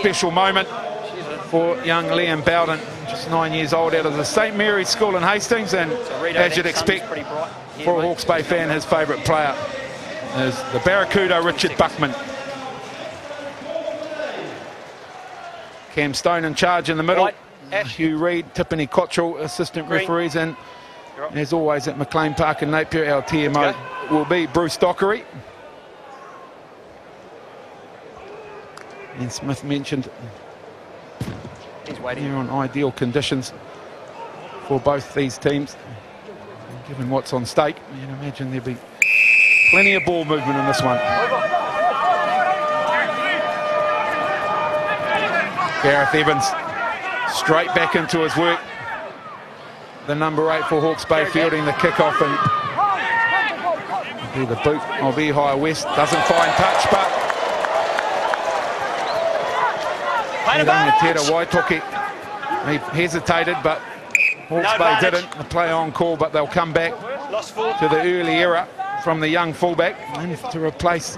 special moment for young Liam Bowden, just 9 years old, out of the St Mary's School in Hastings, and as you'd expect for a Hawke's Bay fan, his favourite player is the Barracuda Richard Buckman. Cam Stone in charge in the middle. Hugh Reid, Tiffany Cottrell, assistant referees, and as always at McLean Park in Napier, our TMO will be Bruce Dockery. And Smith mentioned they're on ideal conditions for both these teams. Given what's on stake, you'd imagine there'd be plenty of ball movement in this one. Gareth Evans straight back into his work. The number 8 for Hawke's Bay fielding the kickoff, and be the boot of Ehire West. Doesn't find touch, but Waitoki, he hesitated, but Hawke's Bay didn't. The play on call, but they'll come back to the early era from the young fullback and to replace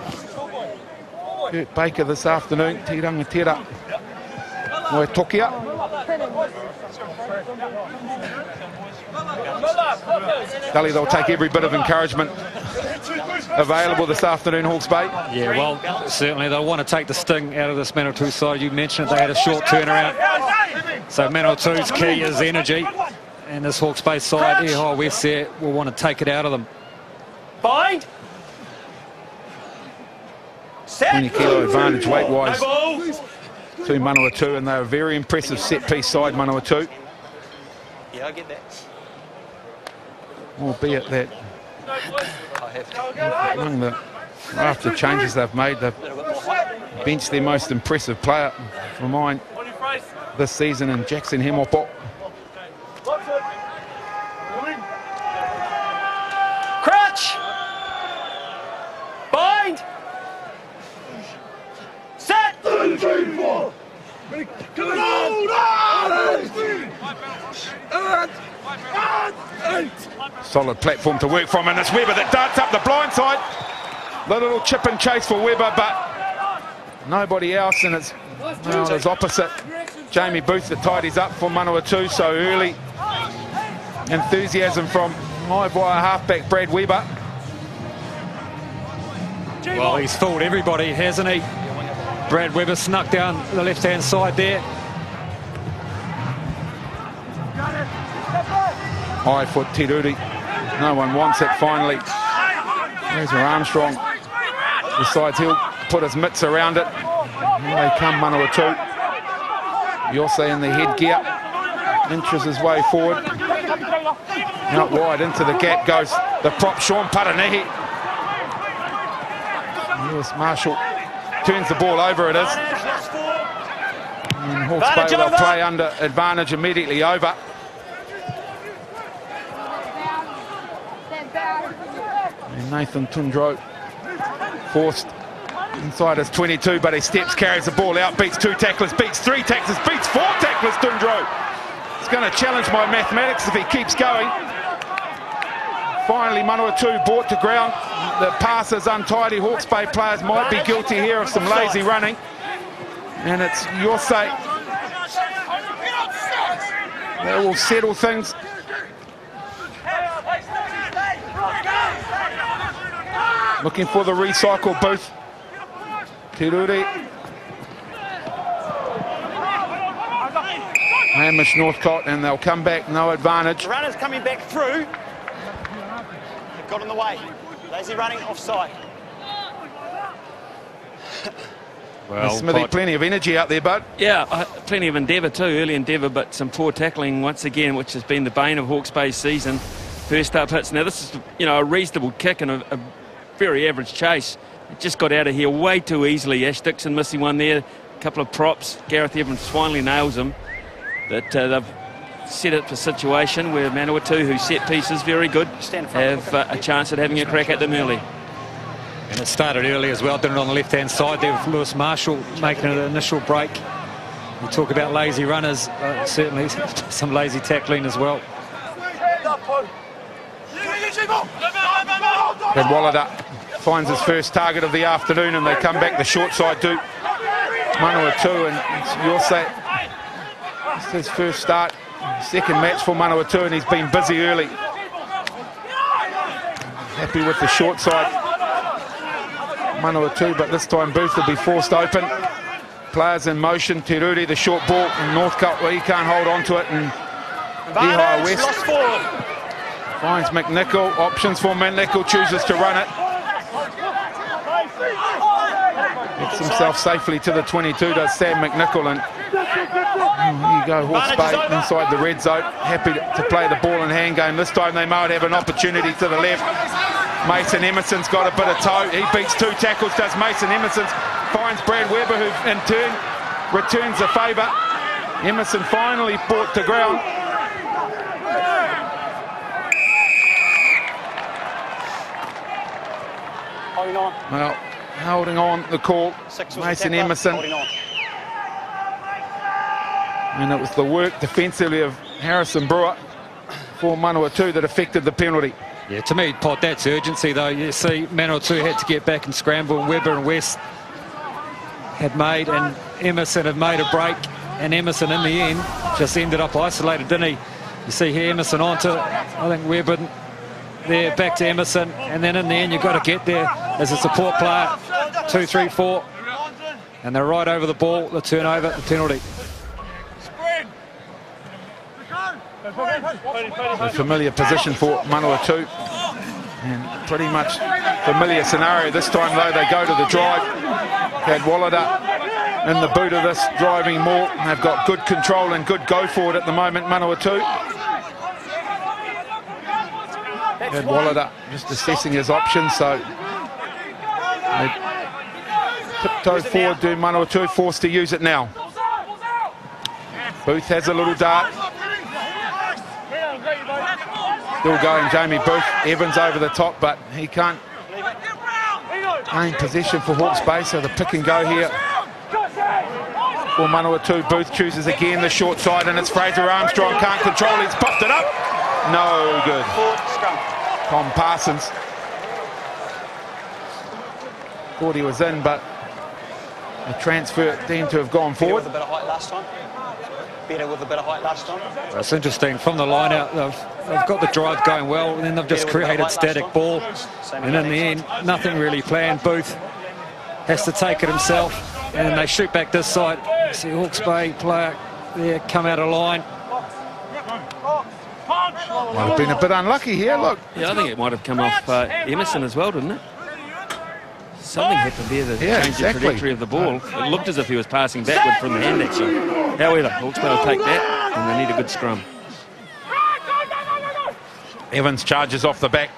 Kurt Baker this afternoon. Tirangatira Waitokia. Gully, they'll take every bit of encouragement available this afternoon, Hawke's Bay. Yeah, well, certainly they'll want to take the sting out of this Manawatu side. You mentioned it, they had a short turnaround. So Manawatu's key is energy. And this Hawke's Bay side, Ehire West there, will want to take it out of them. Bind. 20 kilo advantage weight-wise to Manawatu, and they're a very impressive set-piece side, Manawatu. Yeah, I get that. Albeit that among the after changes they've made, they've benched their most impressive player for mine this season in Jackson Hemopo. Crouch. Bind. Set. 2, 3, 4. Solid platform to work from, and it's Webber that darts up the blind side. The little chip and chase for Webber, but nobody else, and it's well, his opposite, Jamie Booth, that tidies up for Manawatu. So early enthusiasm from live wire halfback Brad Webber. Well, he's fooled everybody, hasn't he? Brad Webber snuck down the left-hand side there. High foot Tiruri. No one wants it finally. There's Armstrong. Decides he'll put his mitts around it. Here they come, Manawatu. Yosei in the headgear. Inches his way forward. Out wide into the gap goes the prop, Sean Paranahi. Lewis Marshall turns the ball over, it is. And Hawke's Bay will play under advantage immediately over. And Nathan Tundro forced inside his 22, but he steps, carries the ball out, beats 2 tacklers, beats 3 tacklers, beats 4 tacklers, Tundro. He's going to challenge my mathematics if he keeps going. Finally, Manawatu brought to ground. The pass is untidy. Hawke's Bay players might be guilty here of some lazy running. And it's Yosei that will settle things. Looking for the recycle booth. Tiruri. Hamish Northcott, and they'll come back, no advantage. The runner's coming back through. They've got in the way. Lazy running offside. Well, Smithy, plenty of energy out there, bud. Yeah, plenty of endeavour too, early endeavour, but some poor tackling once again, which has been the bane of Hawke's Bay's season. First up hits. Now this is, you know, a reasonable kick and a very average chase. It just got out of here way too easily. Ash Dixon missing one there. A couple of props. Gareth Evans finally nails him. But they've set up a situation where Manawatu, who set pieces very good, have a chance at having a crack at them early. And it started early as well, did it on the left-hand side there with Lewis Marshall making an initial break. We talk about lazy runners, certainly some lazy tackling as well. Cadwallader finds his first target of the afternoon, and they come back the short side to Manawatu, and you'll say it's his first start, second match for Manawatu, and he's been busy early. Happy with the short side, Manawatu, but this time Booth will be forced open. Players in motion. Te Ruri, the short ball, and Northcote, well, he can't hold on to it, and Ehi West finds McNichol. Options for McNichol, chooses to run it. Gets himself safely to the 22, does Sam McNichol, and here you go, Hawke's Bay inside the red zone. Happy to play the ball and hand game. This time they might have an opportunity to the left. Mason Emerson's got a bit of toe. He beats 2 tackles, does Mason Emerson. Finds Brad Weber, who in turn returns the favour. Emerson finally brought to ground. Holding on. Well, holding on the call, Mason Emerson. And it was the work defensively of Harrison Brewer for Manawatu that affected the penalty. Yeah, to me, Pod, that's urgency, though. You see, Manawatu had to get back and scramble, and Weber and West had made, and Emerson had made a break, and Emerson in the end just ended up isolated, didn't he? You see here Emerson onto, I think Weber there, back to Emerson, and then in the end you've got to get there as a support player. 2, 3, 4, and they're right over the ball, the turnover, the penalty. A familiar position for Manawatu, and pretty much familiar scenario. This time though they go to the drive. Cadwallader in the boot of this, driving more. They've got good control and good go forward at the moment, Manawatu. Cadwallader just assessing his options, so they tiptoe forward to Manawatu, forced to use it now. Booth has a little dart. Still going, Jamie Booth. Evans over the top, but he can't gain possession for Hawke's Bay, so the pick and go here for Manawatu. Booth chooses again the short side, and it's Fraser Armstrong. Can't control, he's popped it up. No good. Tom Parsons thought he was in, but the transfer deemed to have gone forward. With a bit of height last time. Better with a bit of height last time. Well, it's interesting, from the line out, they've got the drive going well, and then they've just created static ball, and in the end, nothing really planned. Booth has to take it himself, and then they shoot back this side. See Hawke's Bay player there come out of line. Might have been a bit unlucky here, look. Yeah, I think it might have come off Emerson as well, didn't it? Something happened there to change the trajectory of the ball. It looked as if he was passing backward from the hand action. However, Hawke's Bay will take that, and they need a good scrum. Evans charges off the back.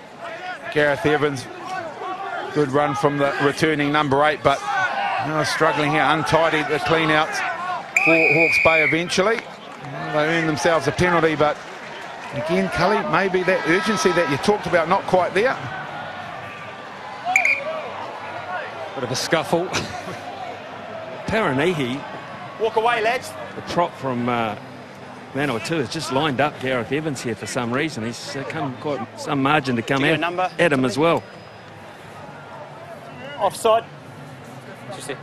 Gareth Evans, good run from the returning number 8, but struggling here, untidy the clean outs for Hawke's Bay eventually. They earn themselves a penalty, but again, Cully, maybe that urgency that you talked about, not quite there. Bit of a scuffle. Paranihi, Walk away, lads. the prop from Manawatu, has just lined up Gareth Evans here for some reason. He's come quite some margin to come Do you out get a number? at him as well. Offside. Just there.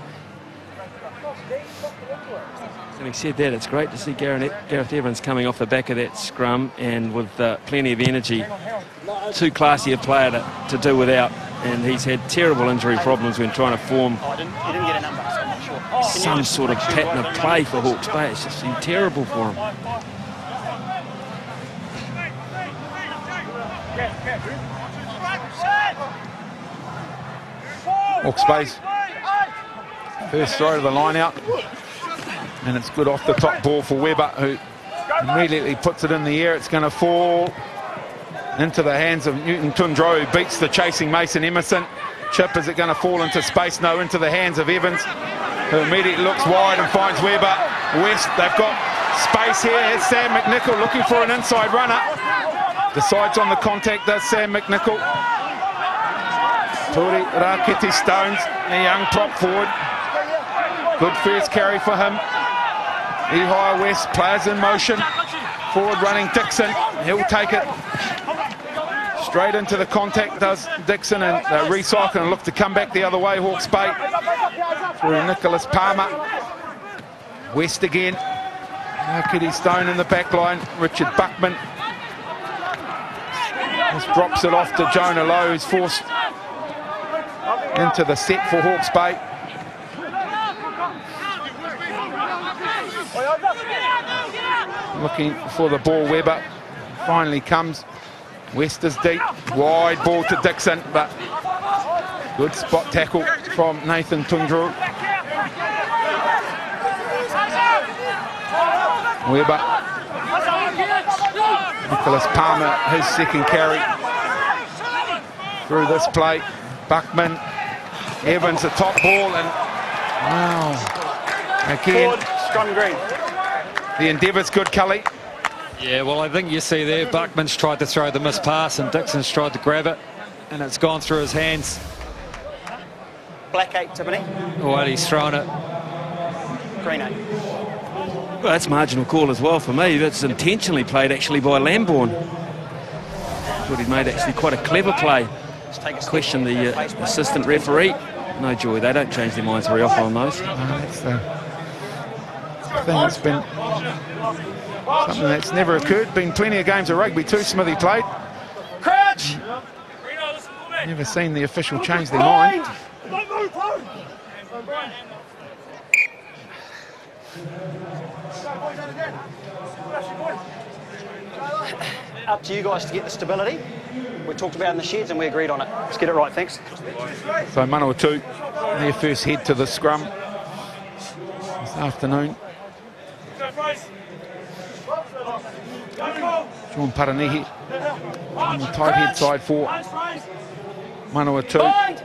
Having said that, it's great to see Gareth Evans coming off the back of that scrum, and with plenty of energy. Too classy a player to do without, and he's had terrible injury problems when trying to form Oh, he didn't get a number, so I'm not sure. some sort of pattern of play for Hawke's Bay. It's just been terrible for him. Hawke's Bay's first throw to the line out, and it's good off the top ball for Weber, who immediately puts it in the air. It's going to fall into the hands of Newton Tundro, who beats the chasing Mason Emerson. Chip, is it going to fall into space? No, into the hands of Evans, who immediately looks wide and finds Weber. West, they've got space here. Here's Sam McNichol looking for an inside runner. Decides on the contact, does Sam McNichol. Tori Raketi Stones, a young prop forward. Good first carry for him. Ehi West, players in motion. Forward running Dixon, he'll take it. Straight into the contact does Dixon, and they recycle and look to come back the other way, Hawke's Bay. Through Nicholas Palmer. West again. Kitty Stone in the back line. Richard Buckman just drops it off to Jonah Lowe, who's forced into the set for Hawke's Bay. Looking for the ball. Webber finally comes. West is deep. Wide ball to Dixon, but good spot tackle from Nathan Tundru. Webber. Nicholas Palmer, his second carry through this play. Buckman. Evans, the top ball, and wow. Again. Scrum green. The endeavour's good, Cully. Yeah, well, I think you see there, Buckman's tried to throw the missed pass and Dixon's tried to grab it, and it's gone through his hands. Black 8, Tiffany. Well, he's thrown it. Green 8. Well, that's marginal call as well for me. That's intentionally played actually by Lambourne. Thought he'd made actually quite a clever play. Question the assistant referee. No joy, they don't change their minds very often on those. That's the thing that's been something that's never occurred. Been plenty of games of rugby too, Smithy played. Crouch! Never seen the official change their mind. Up to you guys to get the stability. We talked about in the sheds and we agreed on it. Let's get it right, thanks. So Manawatu, their first head to the scrum this afternoon. Sean Paranihi on the tight head side for Manawatu. Head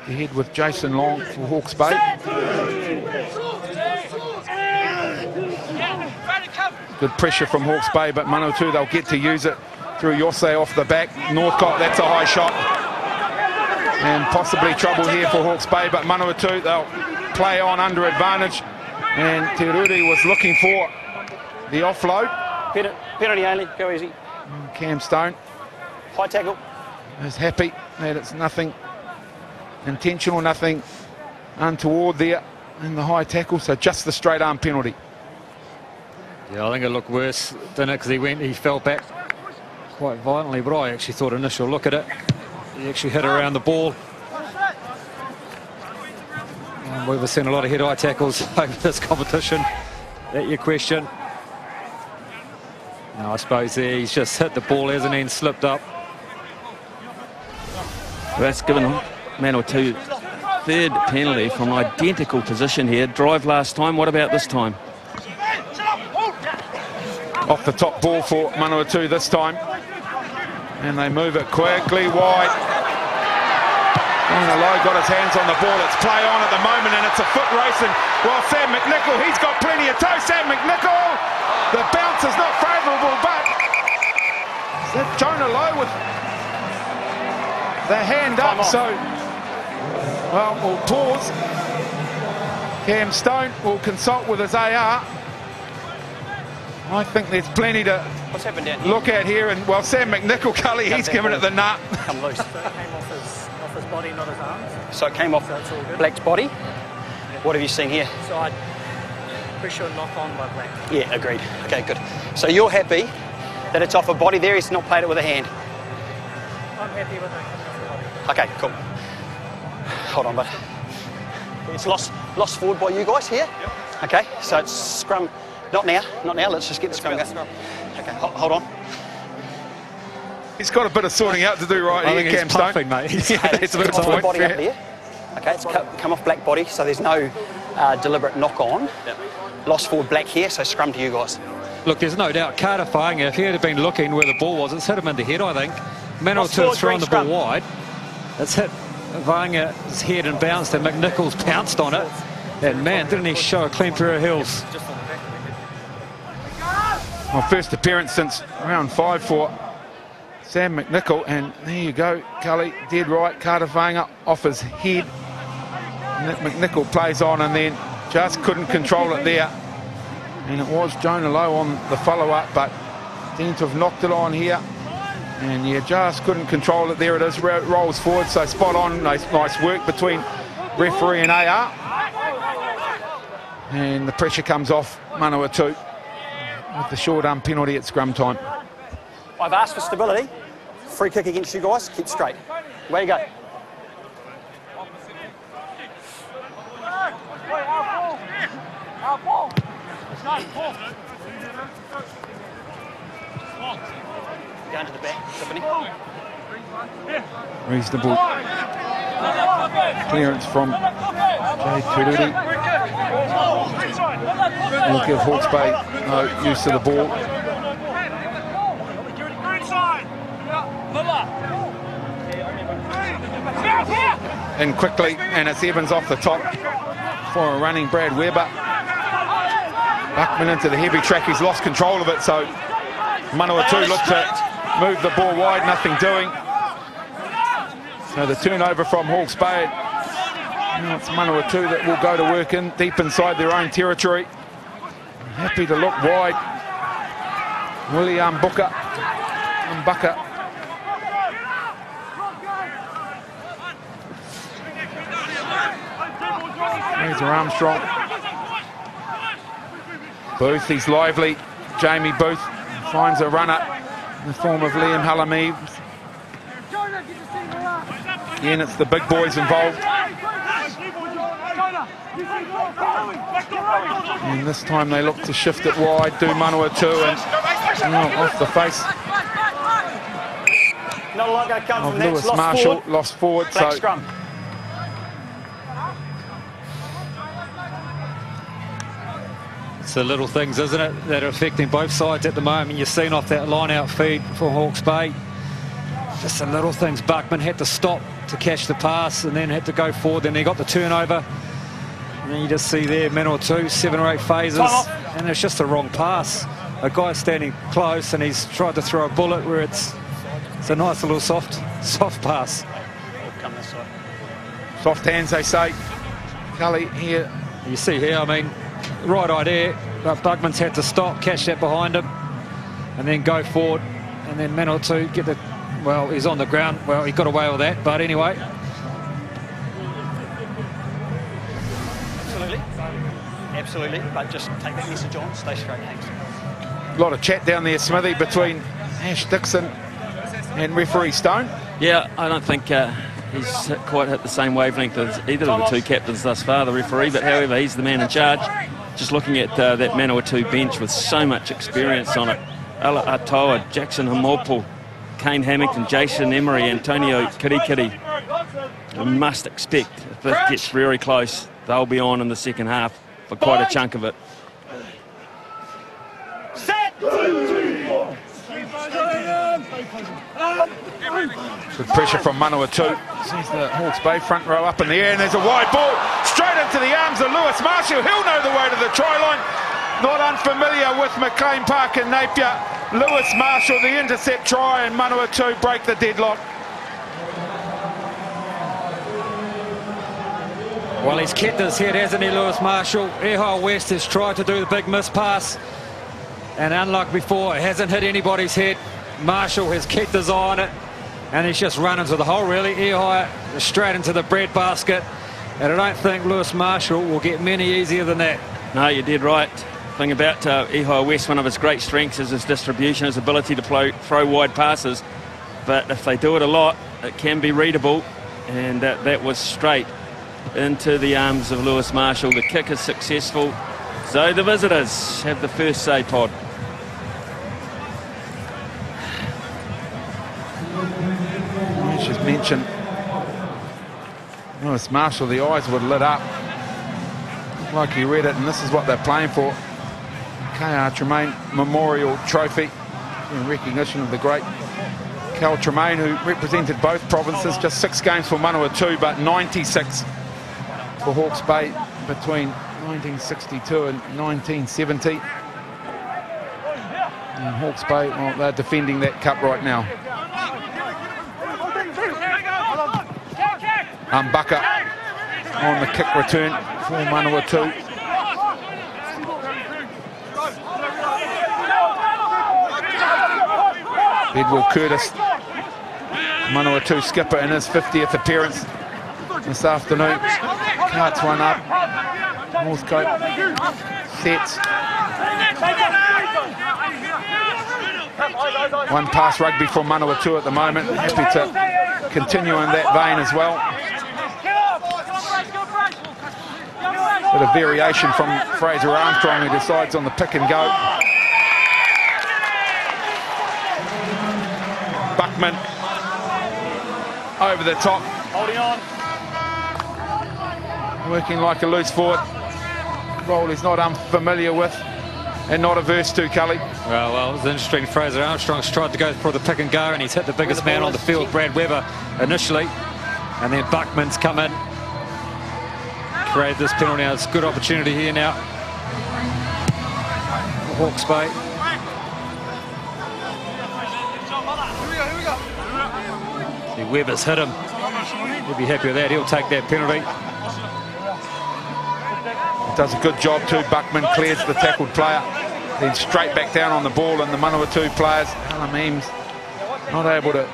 to head with Jason Long for Hawke's Bay. Good pressure from Hawke's Bay, but Manawatu, they'll get to use it through Yosei off the back. Northcott, that's a high shot. And possibly trouble here for Hawke's Bay, but Manawatu, they'll play on under advantage. And Te Ruri was looking for the offload. Penalty only, go easy. Cam Stone High tackle. is happy that it's nothing intentional, nothing untoward there in the high tackle, so just the straight arm penalty. Yeah, I think it looked worse, didn't it? Because he fell back quite violently, but I actually thought initial look at it, he actually hit around the ball. And we've seen a lot of head-eye tackles over this competition. That your question? No, I suppose there he's just hit the ball, hasn't he, and slipped up. Well, that's given Manawatu third penalty from identical position here. Drive last time, what about this time? Off the top ball for Manawatu this time. And they move it quickly wide. Lowe got his hands on the ball. It's play on at the moment, and it's a foot race. And well, Sam McNichol, he's got plenty of toe. Sam McNichol, the bounce is not favourable, but is that Jonah Lowe with the hand up? So, well, we'll pause. Cam Stone will consult with his AR. I think there's plenty to What's happened down here? look at here, and well, Sam McNichol, Cully, he's given it the nut. Come loose. So it came off his body, not his arms. So it came off So it's all good. Black's body. What have you seen here? Side pressure knock on by Black. Yeah, agreed. Okay, good. So you're happy that it's off a body there, he's not played it with a hand? I'm happy with it coming off the body. Okay, cool. Hold on, bud. It's lost forward by you guys here. Yep. Okay, so it's scrum. Not now, let's just get the scrum going. Okay, hold on. He's got a bit of sorting out to do right here, Cam Stone. Puffing, mate. Yeah, that's a bit of Off the point. body up there. Okay, it's come off Black body, so there's no deliberate knock on. Yep. Lost forward Black here, so scrum to you guys. Look, there's no doubt, Carter Fainga, if he had been looking where the ball was, it's hit him in the head, I think. Manawatu's thrown the ball wide. It's hit Vainga's head and bounced, and McNichol's pounced on it. And man, didn't he show a clean pair of heels. Well, first appearance since round 5 for Sam McNichol, and there you go, Cully, dead right, Carter Vainga off his head. Nick McNichol plays on and then just couldn't control it there. And it was Jonah Lowe on the follow-up, but seemed to have knocked it on here. And yeah, just couldn't control it. There it is, rolls forward, so spot on. Nice work between referee and AR. And the pressure comes off Manawatu with the short arm penalty at scrum time. I've asked for stability. Free kick against you guys. Keep straight. Where you go? Down to the back, Tiffany. Reasonable clearance from Jay Tururi. Will give Hawke's Bay no use of the ball. In quickly, and it's Evans off the top for a running Brad Weber. Buckman into the heavy track, he's lost control of it, so Manawatu looked to move the ball wide, nothing doing. So the turnover from Hawke's Bay. Now it's Manawatu that will go to work in deep inside their own territory. Happy to look wide. William Booker. There's Armstrong. Booth, he's lively. Jamie Booth finds a runner in the form of Liam Hallamee. Again, it's the big boys involved. And this time they look to shift it wide, do Manawatu, and off the face Not a lot going to come of from that. Lewis Lost Marshall, forward. lost forward. Black So scrum. It's the little things, isn't it, that are affecting both sides at the moment. You've seen off that line-out feed for Hawke's Bay. Just the little things. Buckman had to stop to catch the pass and then had to go forward. Then he got the turnover. And then you just see there, Manawatu, 7 or 8 phases. And it's just the wrong pass. A guy's standing close and he's tried to throw a bullet where it's a nice little soft pass. Come this side. soft hands, they say. Cully here. You see here, I mean, right idea, but Bugman's had to stop, catch that behind him, and then go forward, and then Manawatu get the, well, he's on the ground. Well, he got away with that, but anyway. Absolutely, but just take that message on, stay straight, thanks. A lot of chat down there, Smithy, between Ash Dixon and referee Stone. Yeah, I don't think he's quite hit the same wavelength as either of the two captains thus far, the referee, but however, he's the man in charge. Just looking at that Manawatu bench with so much experience on it. Ala Atoa, Jackson Hamopo, Kane Hamilton, Jason Emery, Antonio Kirikiri. You must expect, if this gets very close, they'll be on in the second half for quite a chunk of it. Good pressure from Manawatu. Sees the Hawke's Bay front row up in the air, and there's a wide ball straight into the arms of Lewis Marshall. He'll know the way to the try line. Not unfamiliar with McLean Park and Napier. Lewis Marshall, the intercept try, and Manawatu break the deadlock. Well, he's kept his head, hasn't he, Lewis Marshall? Ehau West has tried to do the big miss pass, and unlike before, it hasn't hit anybody's head. Marshall has kept his eye on it, and he's just run into the hole, really. Ehau straight into the bread basket, and I don't think Lewis Marshall will get many easier than that. No, you did right. The thing about Ehau West, one of his great strengths is his distribution, his ability to throw wide passes. But if they do it a lot, it can be readable, and that was straight into the arms of Lewis Marshall. The kick is successful, so the visitors have the first say, Pod. She's mentioned Lewis Marshall, the eyes were lit up like he read it, and this is what they're playing for. KR Tremaine Memorial Trophy in recognition of the great Cal Tremaine, who represented both provinces. Just 6 games for Manawatu, but 96 for Hawke's Bay between 1962 and 1970. And Hawke's Bay, well, they're defending that cup right now. Bucker on the kick return for Manawatu. Bedwell Curtis, Manawatu skipper, in his 50th appearance this afternoon. Carts one up. Northcote sets. One pass rugby from Manawatu at the moment. Happy to continue in that vein as well. Bit of variation from Fraser Armstrong, who decides on the pick and go. Buckman over the top. Holding on. Working like a loose forward. Role he's not unfamiliar with and not averse to, Cully. Well, it was interesting. Fraser Armstrong's tried to go for the pick and go, and he's hit the biggest man on the field, Brad Weber, initially. And then Buckman's come in. Created this penalty. Now it's a good opportunity here now for Hawke's Bay. See, Weber's hit him. He'll be happy with that. He'll take that penalty. Does a good job too. Buckman clears the tackled player, then straight back down on the ball, and the Manawatu players, Alam Eames, not able to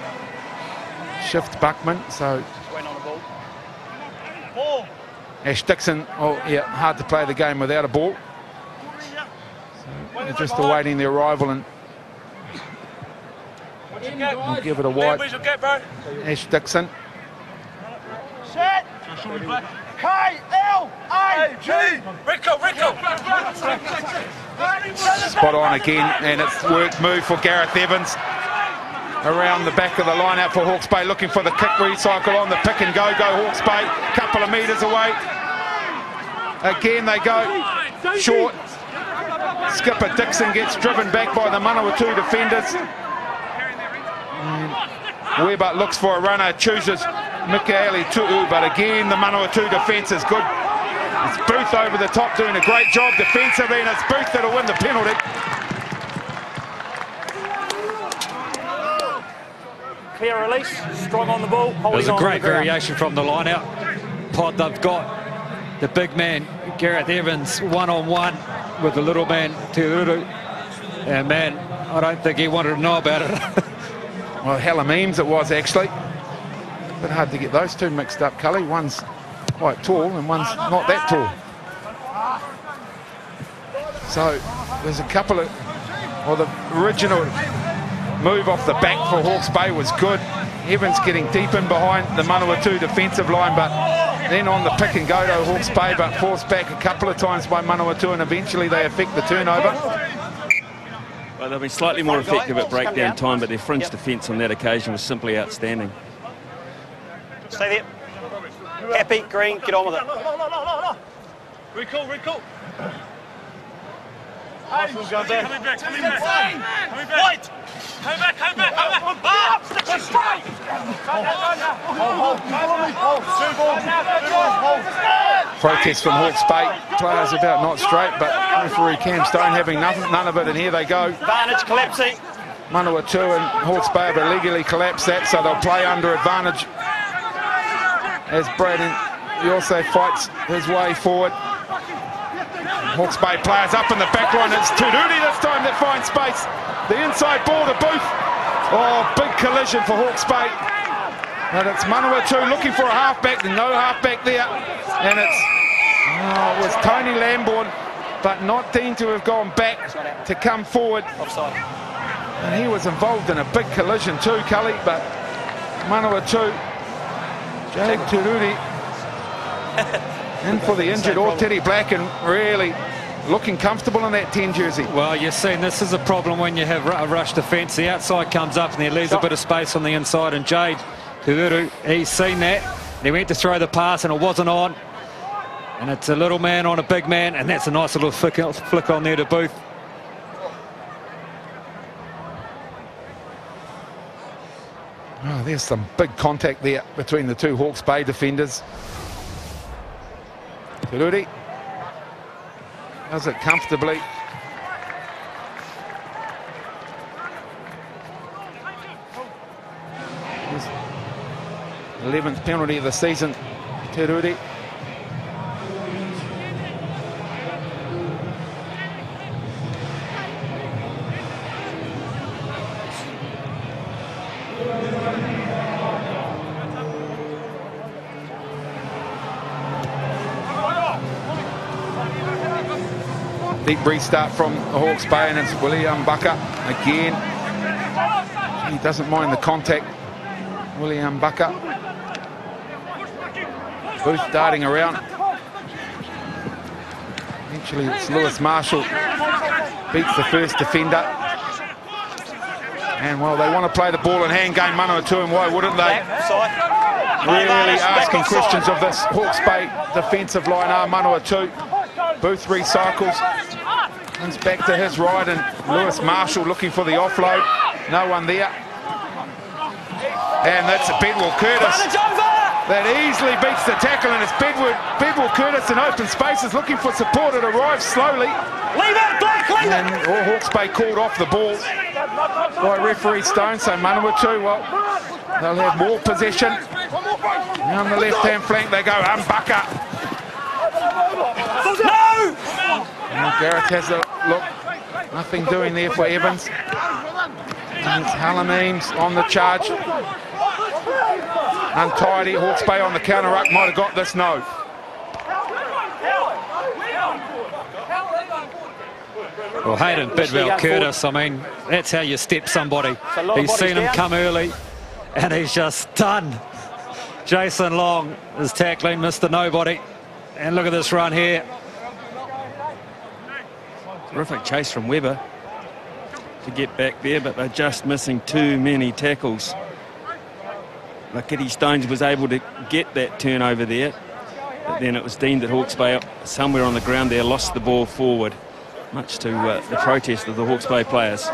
shift Buckman. So Ash Dixon, oh yeah, hard to play the game without a ball. So they're just awaiting the arrival, and we'll give it a wide. Ash Dixon. K-L-A-G! Rico! Spot on again, and it's worked move for Gareth Evans around the back of the line out for Hawke's Bay, looking for the kick recycle on the pick and go Hawke's Bay, couple of metres away. Again they go short. Skipper Dixon gets driven back by the Manawatu defenders. And Weber looks for a runner, chooses Mikaeli Tu'u, but again the Manawatu defence is good. It's Booth over the top doing a great job defensively, and it's Booth that'll win the penalty. Clear release, strong on the ball. There's a great variation from the line out. Pod, they've got the big man, Gareth Evans, one-on-one with the little man, Teuru. And man, I don't think he wanted to know about it. Well, Alam Eames it was actually. A bit hard to get those two mixed up, Cully. One's quite tall and one's not that tall. So there's a couple of, well, the original move off the back for Hawke's Bay was good. Evans getting deep in behind the Manawatu defensive line, but then on the pick and go to Hawke's Bay, but forced back a couple of times by Manawatu, and eventually they affect the turnover. Well, they've been slightly more effective at breakdown time, but their fringe defence on that occasion was simply outstanding. Stay there. Happy, green, get on with it. Recall. Hey, coming back. White! Coming back. Up! Stick straight! Protest from Hawke's Bay. Players about not straight, but referee Cam Stone having none of it, and here they go. Advantage collapsing. Manawatu and Hawke's Bay have illegally collapsed that, so they'll play under advantage as Braden Yosei fights his way forward. Hawke's Bay players up in the back line. It's Tururi this time that finds space. The inside ball to Booth. Oh, big collision for Hawke's Bay. And it's Manawatu looking for a halfback. No halfback there. And it was Tony Lambourne, but not deemed to have gone back to come forward. Offside. And he was involved in a big collision too, Cully, but Manawatu, Jake Tururi, in for the injured or Teddy Black, and really looking comfortable in that 10 jersey. Well, you're seeing this is a problem when you have a rush defence. The outside comes up and there leaves a bit of space on the inside, and Jade Tururu, he's seen that. He went to throw the pass and it wasn't on. And it's a little man on a big man, and that's a nice little flick on there to Booth. Oh, there's some big contact there between the two Hawke's Bay defenders. Tururi does it comfortably. 11th penalty of the season, Tururi. Deep restart from the Hawke's Bay, and it's William Bucker again. He doesn't mind the contact. William Bucker. Booth darting around. Eventually it's Lewis Marshall. Beats the first defender. And well, they want to play the ball and hand game, Manawatu, and why wouldn't they? Really asking questions of this Hawke's Bay defensive line are Manawatu. Booth recycles. Comes back to his right, and Lewis Marshall looking for the offload. No one there. And that's Bedwell Curtis. That easily beats the tackle, and it's Bedwell Curtis in open spaces looking for support. It arrives slowly. Leave it, Black, leave it! And Hawke's Bay called off the ball by referee Stone, so Manawatu, well, they'll have more possession. And on the left-hand flank they go, Bucker. No! And Garrett has a look. Nothing doing there for Evans. And it's Halameems on the charge. Untidy. Hawke's Bay on the counter-ruck. Might have got this, no. Well, Hayden Bidwell Curtis, I mean, that's how you step somebody. He's seen him come early, and he's just done. Jason Long is tackling Mr. Nobody. And look at this run here. Terrific chase from Webber to get back there, but they're just missing too many tackles. Lakiti Stones was able to get that turnover there, but then it was deemed that Hawke's Bay, somewhere on the ground there, lost the ball forward, much to the protest of the Hawke's Bay players.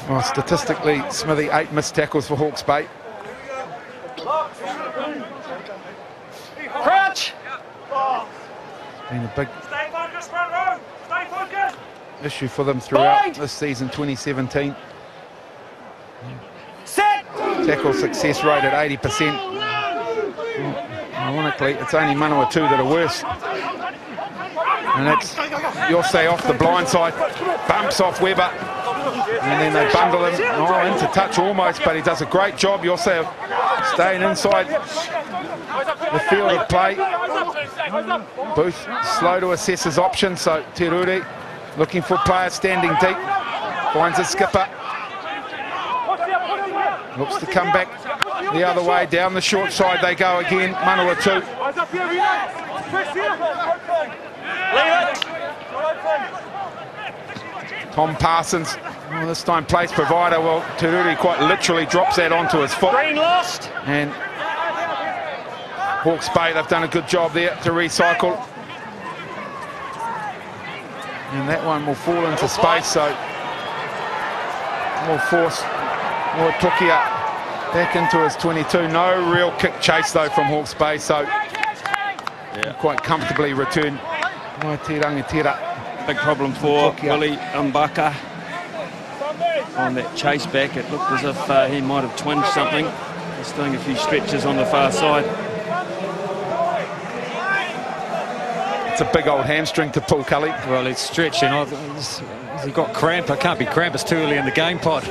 Well, statistically, Smithy, 8 missed tackles for Hawke's Bay. Crouch! It's been a big issue for them throughout this season, 2017. Set! Tackle success rate at 80%. Ironically, it's only Manawatu that are worse. And it's Yosei off the blind side, bumps off Webber, and then they bundle him into touch almost, but he does a great job, Yosei, staying inside the field of play. Booth slow to assess his options, so Te Ruri looking for players standing deep, finds a skipper, looks to come back the other way, down the short side they go again, Manawatu. Tom Parsons, this time place provider. Well, Te Ruri quite literally drops that onto his foot. Green lost. And Hawke's Bay, they've done a good job there to recycle. And that one will fall into space, so more force, more Tukia back into his 22. No real kick chase though from Hawke's Bay, so quite comfortably returned by Te Rangatira. Big problem for Willie Mbaka on that chase back. It looked as if he might have twinged something. He's doing a few stretches on the far side. It's a big old hamstring to pull, Cully. Well, it's stretching. He got cramp. It can't be cramp. It's too early in the game pod.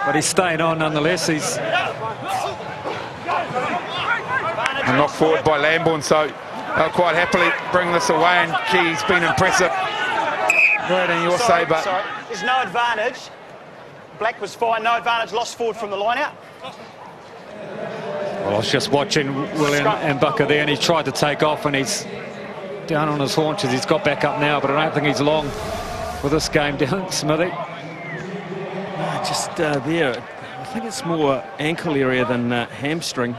But he's staying on nonetheless. He's and knocked forward by Lambourne, so they'll quite happily bring this away. And gee, he's been impressive. Right in your say, but sorry, there's no advantage. Black was fine. No advantage. Lost forward from the line out. Well, I was just watching William Mbaka there, and he tried to take off, and he's down on his haunches. He's got back up now, but I don't think he's long for this game down, Smithy. Just there. I think it's more ankle area than hamstring.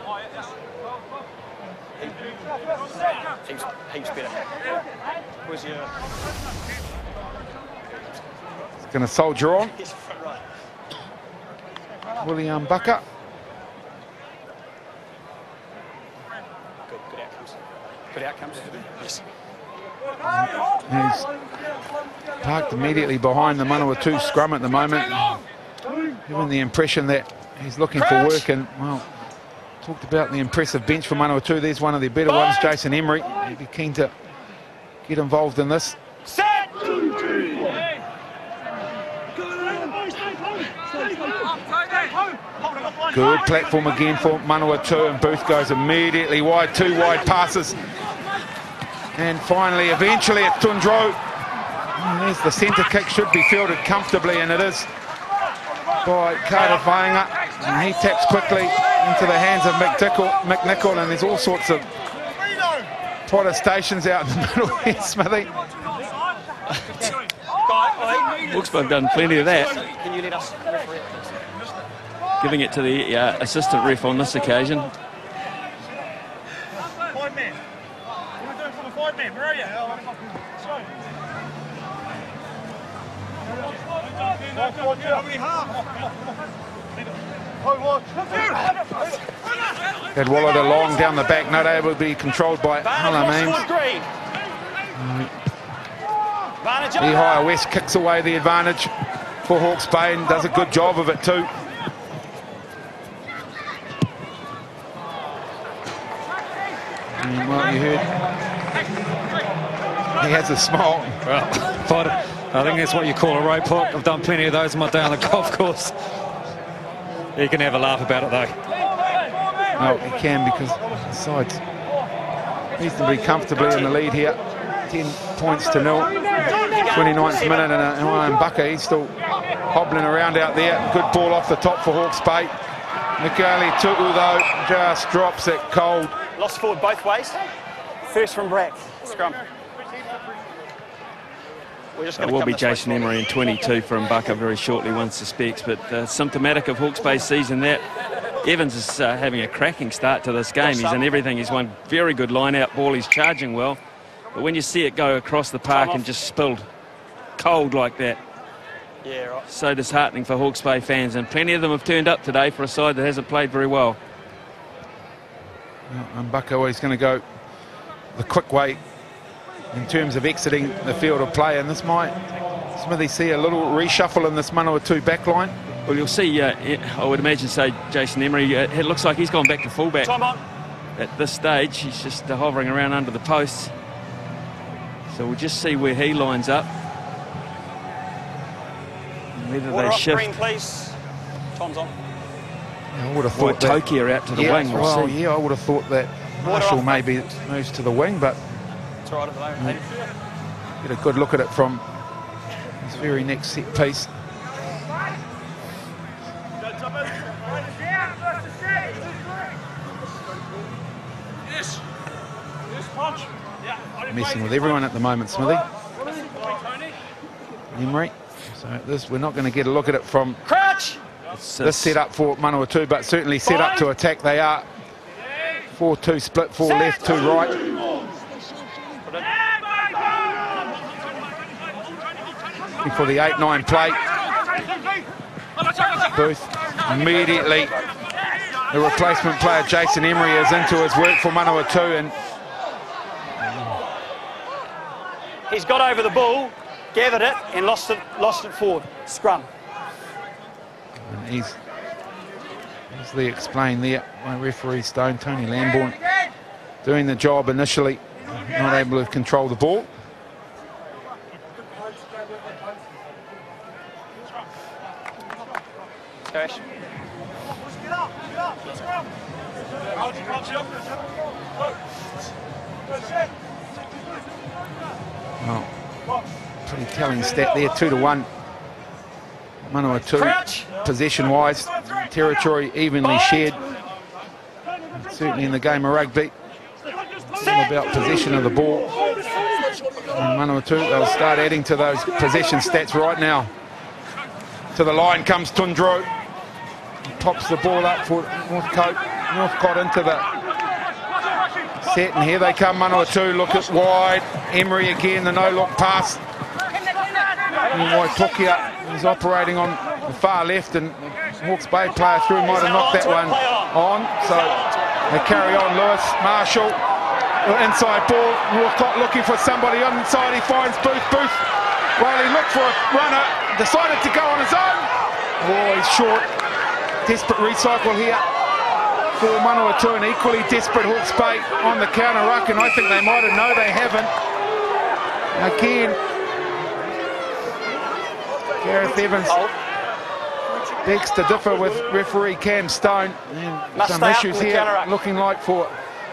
Heaps better. Where's your... he's going to soldier on. William Mbaka. Good outcomes. Good outcomes. Yes. He's parked immediately behind the Manawatu scrum at the moment, giving the impression that he's looking for work. And well, talked about the impressive bench for Manawatu. There's one of their better ones, Jason Emery. He'd be keen to get involved in this. Set! Good platform again for Manawatu, and Booth goes immediately wide. 2 wide passes. And finally, eventually, it's Tundro. And there's the centre kick, should be fielded comfortably, and it is by Carter Vainga. And he taps quickly into the hands of Mick Nichol, and there's all sorts of protestations out in the middle here, Smithy. Hawke's Bay have done plenty of that. Can you let us referee it? Giving it to the assistant ref on this occasion. 5 men. What are we doing for the 5 men? Where are you? Had wallowed along down the back, not able to be controlled by Halameem. Ehire West kicks away the advantage for Hawke's Bay and does a good job of it too. And well, you heard he has a smile. Well, I think that's what you call a rope hook. I've done plenty of those in my day on the golf course. You can have a laugh about it though. No, he can, because the side's reasonably comfortably in the lead here. 10 points to 0. 29th minute, and Ryan Bucker, he's still hobbling around out there. Good ball off the top for Hawke's Bay. Nikali Tuku, though, just drops it cold. Lost forward both ways. First from Brack. Scrum. It will be Jason Emery in 22 from Bucker very shortly, one suspects, but symptomatic of Hawke's Bay's season that Evans is having a cracking start to this game. He's in everything. He's won very good line-out ball. He's charging well. But when you see it go across the park and just spilled cold like that, yeah, right. So disheartening for Hawke's Bay fans, and plenty of them have turned up today for a side that hasn't played very well. And Bucker always going to go the quick way in terms of exiting the field of play, and this might, Smithy, see a little reshuffle in this Manawatu back line. Well, you'll see, I would imagine, say, Jason Emery, it looks like he's gone back to fullback. Time on. At this stage. He's just hovering around under the posts. So we'll just see where he lines up. Whether Water they off shift. green, please. Time's on. I would have thought that Toki are out to the wing. Well, See. yeah, I would have thought that Marshall maybe moves to the wing, but It's all right at the moment. get a good look at it from this very next set piece. Messing with everyone at the moment, Smithy. Emery. So we're not going to get a look at it from Crouch! this set up for Manawatu, but certainly set up to attack they are. 4-2 split, 4 left, 2 right. For the 8-9 play. Booth immediately. The replacement player Jason Emery is into his work for Manawatu, and He's got over the ball, gathered it, and lost it forward. Scrum. and he's easily explained there by referee Stone, Tony Lambourne, doing the job initially, not able to control the ball. Cash. Well, pretty telling stat there, 2-1. Manawatu, possession-wise, territory evenly shared. Certainly in the game of rugby, it's all about possession of the ball. And Manawatu, they'll start adding to those possession stats right now. To the line comes Tundro. He pops the ball up for Northcote into the set, and here they come, Manawatu, look at wide. Emery again, the no-look pass. And Waitokia is operating on the far left, and the Hawke's Bay player through might have knocked that one on. So they carry on. Lewis, Marshall, inside ball. Northcote looking for somebody on inside. He finds Booth. Well, he looked for a runner, decided to go on his own. Oh, he's short. Desperate recycle here for Manawatu, and equally desperate Hawke's Bay on the counter ruck, and I think they might have. No, they haven't. Again, Gareth Evans begs to differ with referee Cam Stone. And some issues here looking like for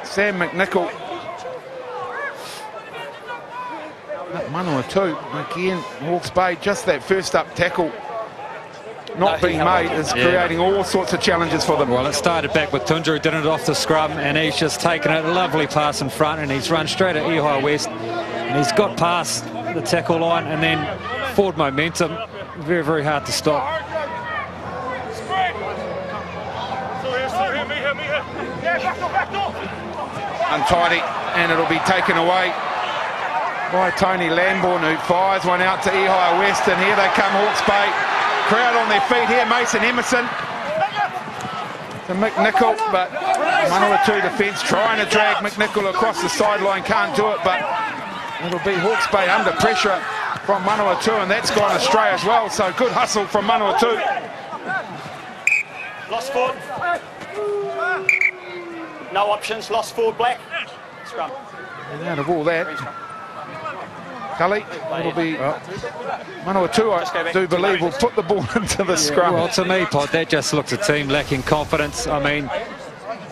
Sam McNichol. Manawatu, again, Hawke's Bay, just that first up tackle not being made is creating all sorts of challenges for them. Well, it started back with Tundru, did it off the scrum, and he's just taken it, a lovely pass in front, and he's run straight at Ehai West, and he's got past the tackle line, and then forward momentum, very, very hard to stop. Untidy, and it'll be taken away by Tony Lambourne, who fires one out to Ehai West, and here they come, Hawke's Bay. Crowd on their feet here, Mason Emerson to McNichol, but Manawatu defence trying to drag McNichol across the sideline, can't do it, but it'll be Hawke's Bay under pressure from Manawatu, and that's gone astray as well, so good hustle from Manawatu. Lost forward. No options, lost forward, Black. Scrum. And out of all that, Cully, it'll be Manawatu, I do believe, will put the ball into the scrum. Well, to me, Pod, that just looks a team lacking confidence. I mean,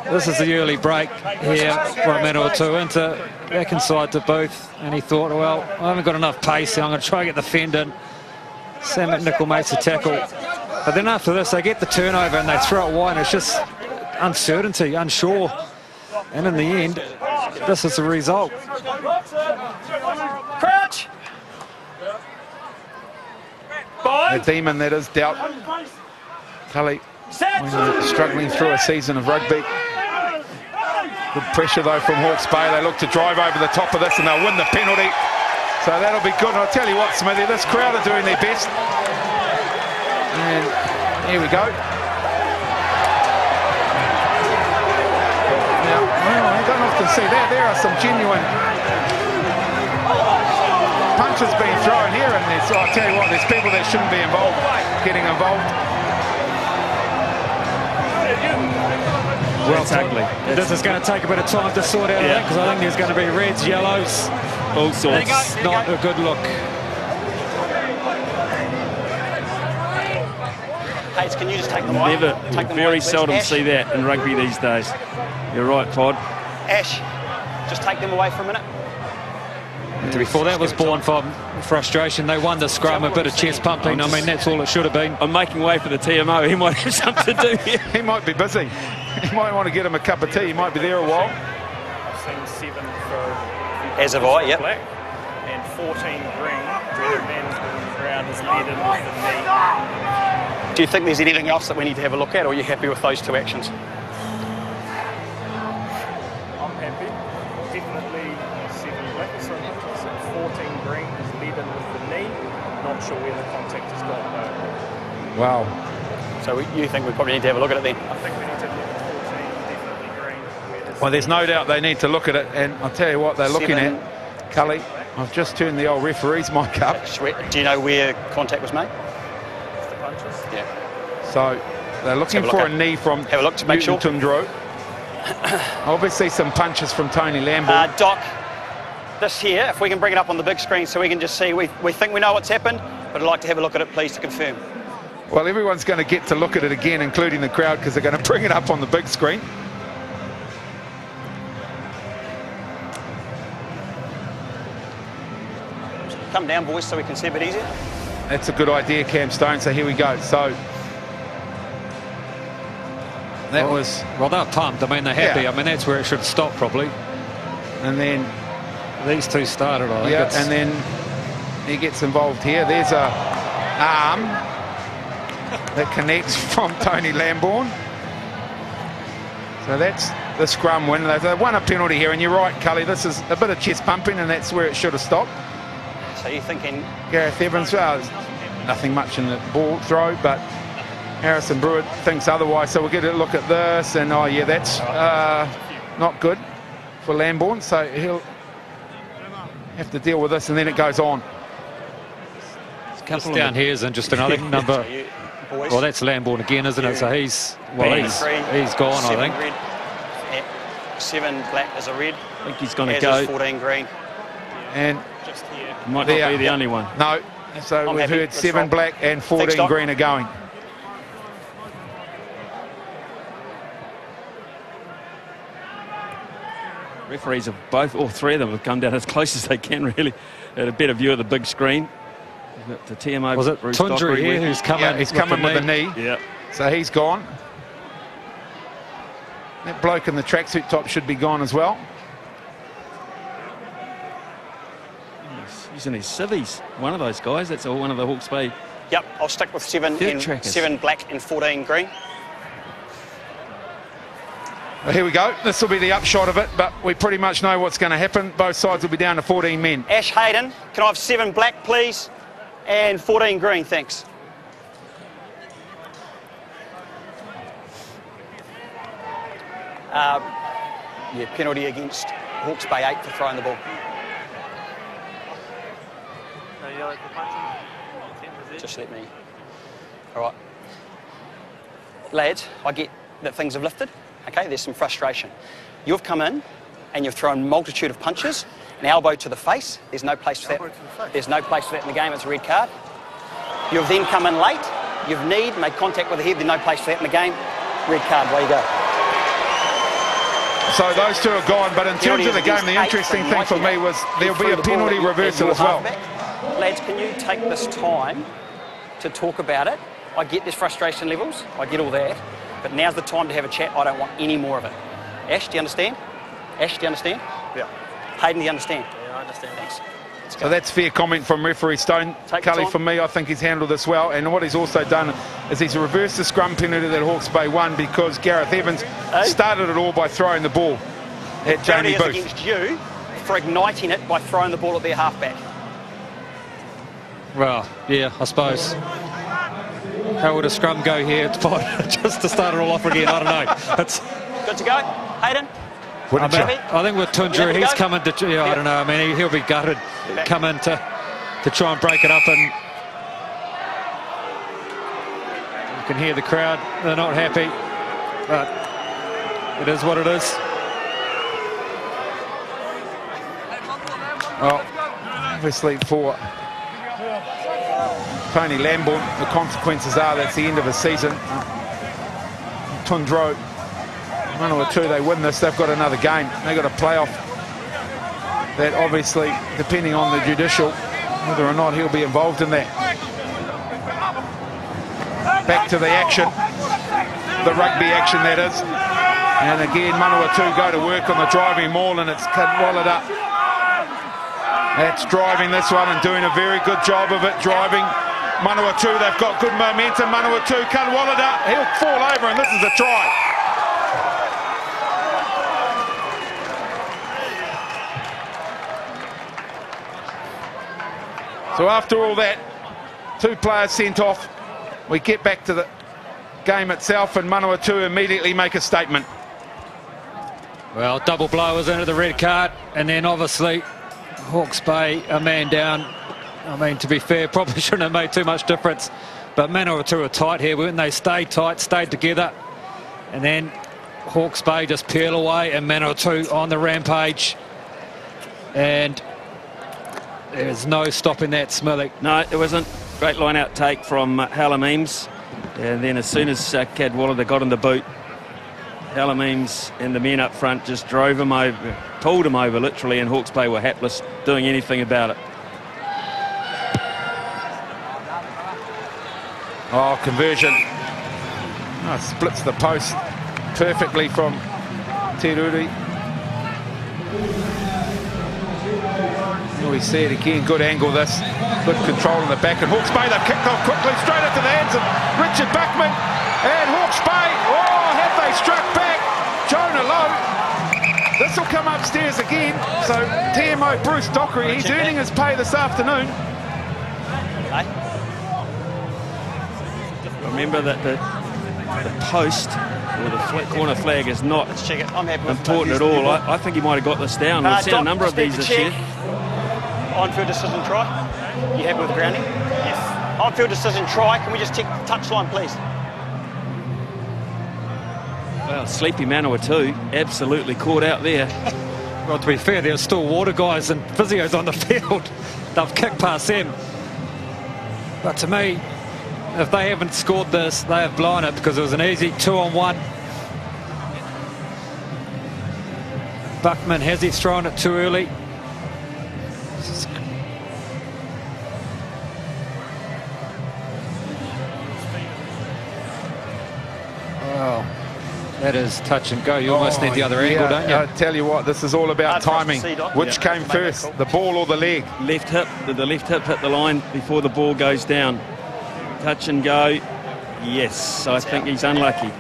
this is the early break here from Manawatu back inside to Booth, and he thought, well, I haven't got enough pace, so I'm going to try and get the fend in. Sam McNichol makes a tackle. But then after this, they get the turnover and they throw it wide, and it's just uncertainty, unsure. And in the end, this is the result. Crouch! The demon that is doubt. Cully struggling through a season of rugby. Good pressure though from Hawke's Bay. They look to drive over the top of this and they'll win the penalty. So that'll be good. And I'll tell you what, Smithy, this crowd are doing their best. And here we go. Now, well, I don't often see that. There are some genuine punches being thrown here, and I'll tell you what, there's people that shouldn't be involved getting involved. Well, it's ugly. This is going to take a bit of time to sort out that, because I think there's going to be reds, yellows, all sorts. It's not a good look. Hayes, can you just take them away? Very seldom see that in rugby these days. You're right, Pod. Ash, just take them away for a minute. To be fair, that was born from frustration. They won the scrum, a bit of chest pumping. I mean, that's all it should have been. I'm making way for the TMO. He might have something to do here. He might be busy. He might want to get him a cup of tea. He might be there a while. I've seen 7 for As have I, yep. black and 14 green, where the man's on the ground is led in with the knee. Do you think there's anything else that we need to have a look at, or are you happy with those two actions? I'm happy. Definitely 7 black, so 14 green is led in with the knee. Not sure where the contact has gone though. Wow. So you think we probably need to have a look at it then? I think we need to look at 14, definitely green. Well, there's no doubt they need to look at it, and I'll tell you what they're looking at. Cully, I've just turned the old referee's mic up. Do you know where contact was made? The punches. Yeah. So they're looking for a knee from Have a look to make sure. Tundru. Obviously some punches from Tony Lambourne. Doc, this here, if we can bring it up on the big screen so we can just see, we think we know what's happened, but I'd like to have a look at it, please, to confirm. Well, everyone's going to get to look at it again, including the crowd, because they're going to bring it up on the big screen. Come down, boys, so we can see a bit easier. That's a good idea, Cam Stone. So here we go. So that was... Well, they're pumped. I mean, they're happy. Yeah. I mean, that's where it should have stopped, probably. And then... These two started, I think. Yeah, and then he gets involved here. There's a arm that connects from Tony Lambourne. So that's the scrum win. They've won a penalty here, and you're right, Cully. This is a bit of chest pumping, and that's where it should have stopped. So you're thinking... Gareth Evans, well, nothing much in the ball throw, but Harrison Brewer thinks otherwise. So we'll get a look at this, and oh yeah, that's not good for Lambourne. So he'll have to deal with this, and then it goes on. This down here is interesting. I think number... Well, that's Lambourne again, isn't it? So he's gone, I think. Red. Yeah. 7 black is a red. I think he's going to As go. is 14 green. And Just here. Might not be the only one. no. So I'm we've happy. heard That's 7 right. black and 14 Doc. green are going. Referees of both, all three of them have come down as close as they can, really. had a better view of the big screen. The TMO Was it Tundra here who's come in? He's come in with the knee. Yeah. So he's gone. That bloke in the tracksuit top should be gone as well. He's using his civvies. One of those guys. That's one of the Hawke's Bay. Yep, I'll stick with 7 Dirt and trackers. 7 black and 14 green. Well, here we go. This will be the upshot of it, but we pretty much know what's going to happen. Both sides will be down to 14 men. Ash Hayden, can I have 7 black, please? And 14 green, thanks. Yeah, penalty against Hawke's Bay 8 for throwing the ball. Just let me. All right. Lads, I get that things have lifted. Okay, there's some frustration. You've come in and you've thrown multitude of punches, an elbow to the face. There's no place for that. There's no place for that in the game. It's a red card. You've then come in late. You've kneed, made contact with the head. There's no place for that in the game. Red card. Away you go. So those two are gone, but in terms of the game, the interesting thing for me was there'll be a penalty reversal as well. Lads, can you take this time to talk about it? I get there's frustration levels. I get all that. But now's the time to have a chat. I don't want any more of it. Ash, do you understand? Ash, do you understand? Yeah. Hayden, do you understand? Yeah, I understand. Thanks. So that's fair comment from referee Stone. Take Cully, time. for me, I think he's handled this well. And what he's also done is he's reversed the scrum penalty that Hawke's Bay won because Gareth Evans started it all by throwing the ball at Jamie Penalty Booth. is against you for igniting it by throwing the ball at their halfback. Well, yeah, I suppose. How would a scrum go here just to start it all off again? I don't know. It's, Good to go, Hayden? I think with Tundra, he's coming to. Yeah, I don't know. I mean, he'll be gutted. Come in to try and break it up, and you can hear the crowd. They're not happy, but it is what it is. Well, obviously for Tony Lambourne, the consequences are that's the end of the season. Tundro, Manawatu, they win this, they've got another game. They've got a playoff that obviously, depending on the judicial, whether or not he'll be involved in that. Back to the action, the rugby action that is. And again, Manawatu go to work on the driving maul, and it's Cadwallader. That's driving this one and doing a very good job of it, driving. Manawatu, they've got good momentum. Manawatu, Cadwallader, he'll fall over, and this is a try. So after all that, 2 players sent off, we get back to the game itself, and Manawatu immediately make a statement. Well, double blow was into the red card, and then obviously Hawke's Bay a man down. I mean, to be fair, probably shouldn't have made too much difference. But Manawatu were tight here, weren't they? Stayed tight, stayed together. And then Hawke's Bay just peel away, and Manawatu on the rampage. And there's no stopping that, Smillick. No, it wasn't. Great line-out take from Hallam Eames. And then as soon as Cadwallader got in the boot, Hallam Eames and the men up front just drove him over, pulled him over literally, and Hawke's Bay were hapless doing anything about it. Oh, conversion. Oh, splits the post perfectly from Teruri. We see it again, good angle this, good control in the back, and Hawke's Bay, they've kicked off quickly, straight into the hands of Richard Buckman, and Hawke's Bay, oh, have they struck back? Jonah Lowe, this will come upstairs again, so TMO Bruce Dockery, he's earning his pay this afternoon. Remember that the post or the corner flag is not important at all. I think he might have got this down. We've seen a number of these this year. On-field decision try. You happy with the grounding? Yes. On-field decision try. Can we just check the touchline, please? Well, sleepy Manawatu absolutely caught out there. Well, to be fair, there's still water guys and physios on the field. They've kicked past them. But to me, if they haven't scored this, they have blown it, because it was an easy 2-on-1. Buckman, has he thrown it too early? That is touch and go. You almost need the other angle, don't you? I tell you what, this is all about timing. Which came Yeah. first, the ball or the leg? Left hip, the left hip hit the line before the ball goes down. Touch and go. Yes, I think he's unlucky.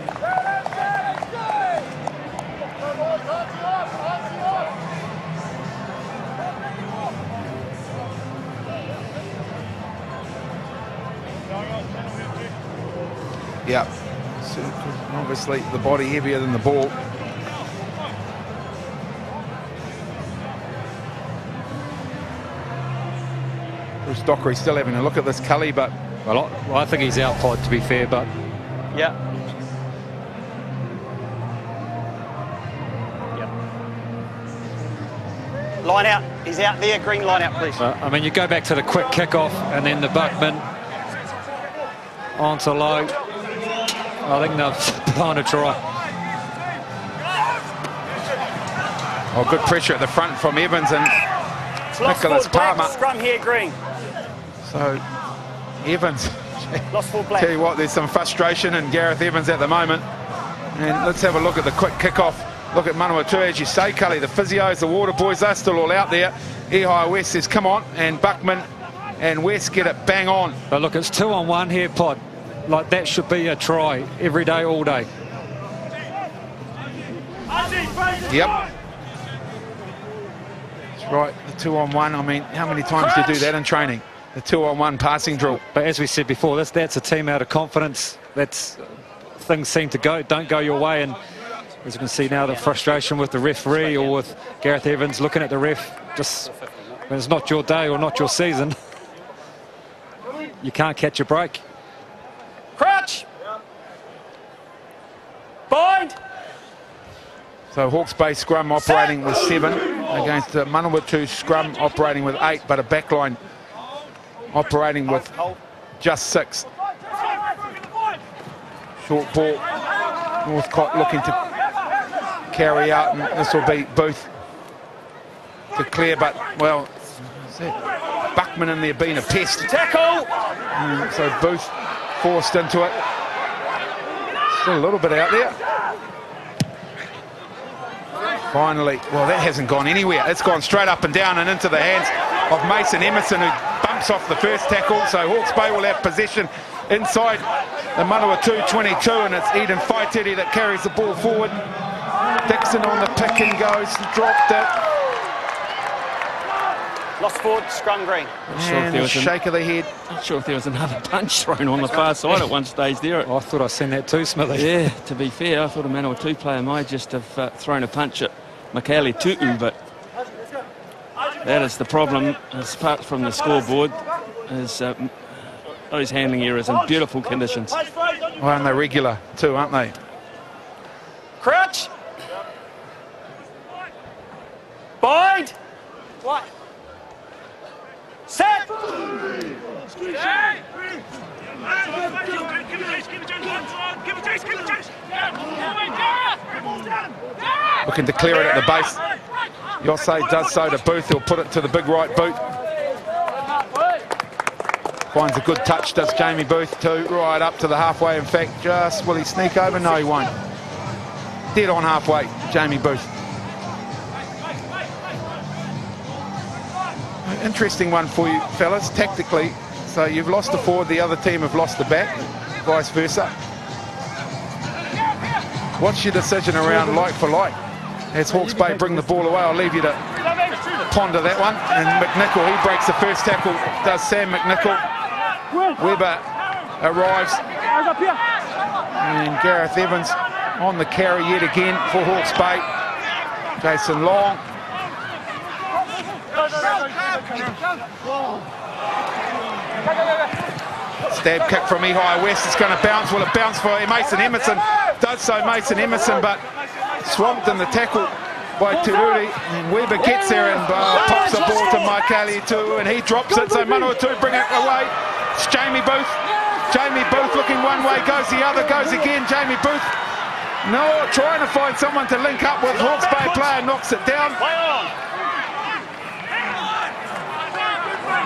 Yeah. So, obviously, the body heavier than the ball. Bruce Dockery still having a look at this Cully, but... Well, I think he's out, Pod, to be fair, but... Yeah. Yep. Line out. He's out there. Green line out, please. I mean, you go back to the quick kickoff and then the Buckman onto low. I think they've blown a try. Oh, good pressure at the front from Evans and Nicholas Palmer. Scrum here, Green. So, Evans... Lost full black. Tell you what, there's some frustration in Gareth Evans at the moment. And let's have a look at the quick kickoff. Look at Manawatu, as you say, Cully. The physios, the water boys, they're still all out there. Ehai West says, come on. And Buckman and West get it bang on. But look, it's 2-on-1 here, Pod. Like, that should be a try every day, all day. Yep. That's right, the 2-on-1. I mean, how many times do you do that in training? The 2-on-1 passing drill. But as we said before, that's a team out of confidence. That's things seem to don't go your way, and as you can see now, the frustration with the referee or with Gareth Evans looking at the ref. Just when it's not your day or not your season, you can't catch a break. Crouch. Bind. So Hawke's Bay scrum operating with 7 against the Manawatu scrum operating with 8, but a backline operating with just 6. Short ball. Northcott looking to carry out, and this will be Booth to clear, but, well, Buckman in there being a pest. Tackle. So Booth forced into it. Still a little bit out there. Finally, well, that hasn't gone anywhere. It's gone straight up and down and into the hands of Mason Emerson, who bumps off the first tackle. So Hawke's Bay will have possession inside the Manawatu 22, and it's Eden Faiteri that carries the ball forward. Dixon on the pick and goes, dropped it. Lost forward, scrum Green. And a shake of the head. Not sure if there was another punch thrown on the far side at one stage there. I thought I seen that too, Smithy. Yeah, to be fair, I thought a Manawatu player might just have thrown a punch at Makele Tu'u, but that is the problem, apart from the scoreboard, is those handling errors in beautiful conditions. Well, and they're regular too, aren't they? Crouch. Bind. What? Set. Looking to clear it at the base. Yossei does so to Booth. He'll put it to the big right boot. Finds a good touch, does Jamie Booth too, right up to the halfway. In fact, just will he sneak over? No, he won't. Dead on halfway, Jamie Booth. Interesting one for you, fellas, tactically. So you've lost the forward, the other team have lost the back, vice versa. What's your decision around like for like? As Hawke's Bay bring the ball away, I'll leave you to ponder that one. And McNichol, he breaks the first tackle, does Sam McNichol. Webber arrives. And Gareth Evans on the carry yet again for Hawke's Bay. Jason Long. Stab kick from Ehai West. It's going to bounce. Will it bounce for Mason Emerson? Does so, Mason Emerson, but swamped in the tackle by Tururi. And Weber gets there and pops the ball to Makele too, and he drops it. So Manawatu bring it away. It's Jamie Booth. Jamie Booth looking one way, goes the other, goes again. Jamie Booth, no, trying to find someone to link up with. Hawke's Bay player knocks it down.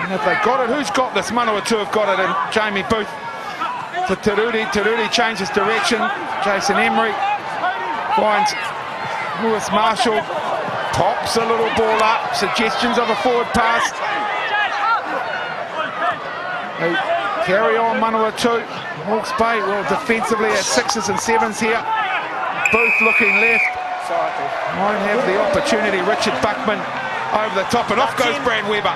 And if they got it, who's got this? Manawatu have got it, and Jamie Booth to Tururi. Tururi changes direction. Jason Emery finds Lewis Marshall, pops a little ball up, suggestions of a forward pass. They carry on Manawatu. Hawke's Bay, well, defensively at 6s and 7s here. Booth looking left. Won't have the opportunity. Richard Buckman over the top, and off goes Brad Weber.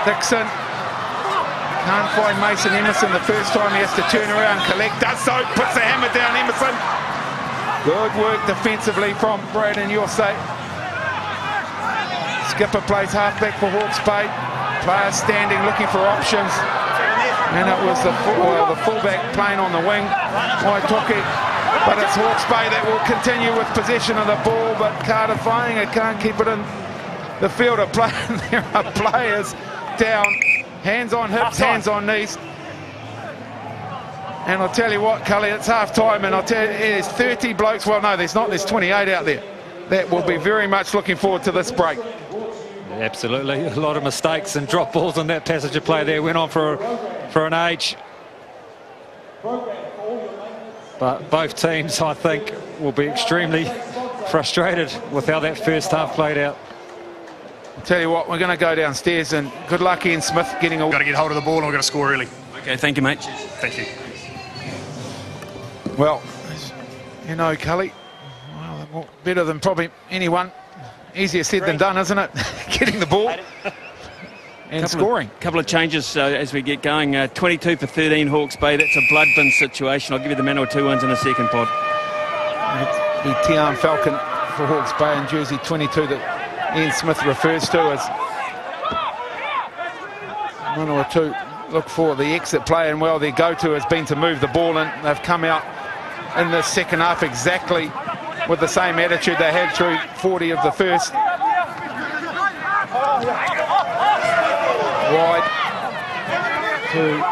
Dixon can't find Mason Emerson the first time. He has to turn around, collect, does so, puts the hammer down Emerson. Good work defensively from Braden Yorsay. Skipper plays halfback for Hawke's Bay. Players standing looking for options. And it was the fullback playing on the wing, Waitoki. But it's Hawke's Bay that will continue with possession of the ball, but Carter Fainga can't keep it in the field of play. There are players down, hands on hips, hands on knees. And I'll tell you what, Cully, it's half time, and I'll tell you, there's 30 blokes, well no, there's not, there's 28 out there that will be very much looking forward to this break. Absolutely, a lot of mistakes and drop balls on that passage of play there. Went on for an age. But both teams, I think, will be extremely frustrated with how that first half played out. I'll tell you what, we're going to go downstairs, and good luck Ian Smith getting a... Got to get hold of the ball and we've got to score early. Okay, thank you, mate. Thank you. Well, you know, Cully, well, better than probably anyone. Easier said than done, isn't it? Getting the ball and scoring. A couple of changes as we get going. 22 for 13 Hawke's Bay. That's a blood bin situation. I'll give you the Manawatu ones in a second, Pod. The Tian Falcon for Hawke's Bay in jersey 22 that Ian Smith refers to as Manawatu. Look for the exit play, and well, their go-to has been to move the ball in. They've come out in the second half exactly with the same attitude they had through 40 of the first. Wide to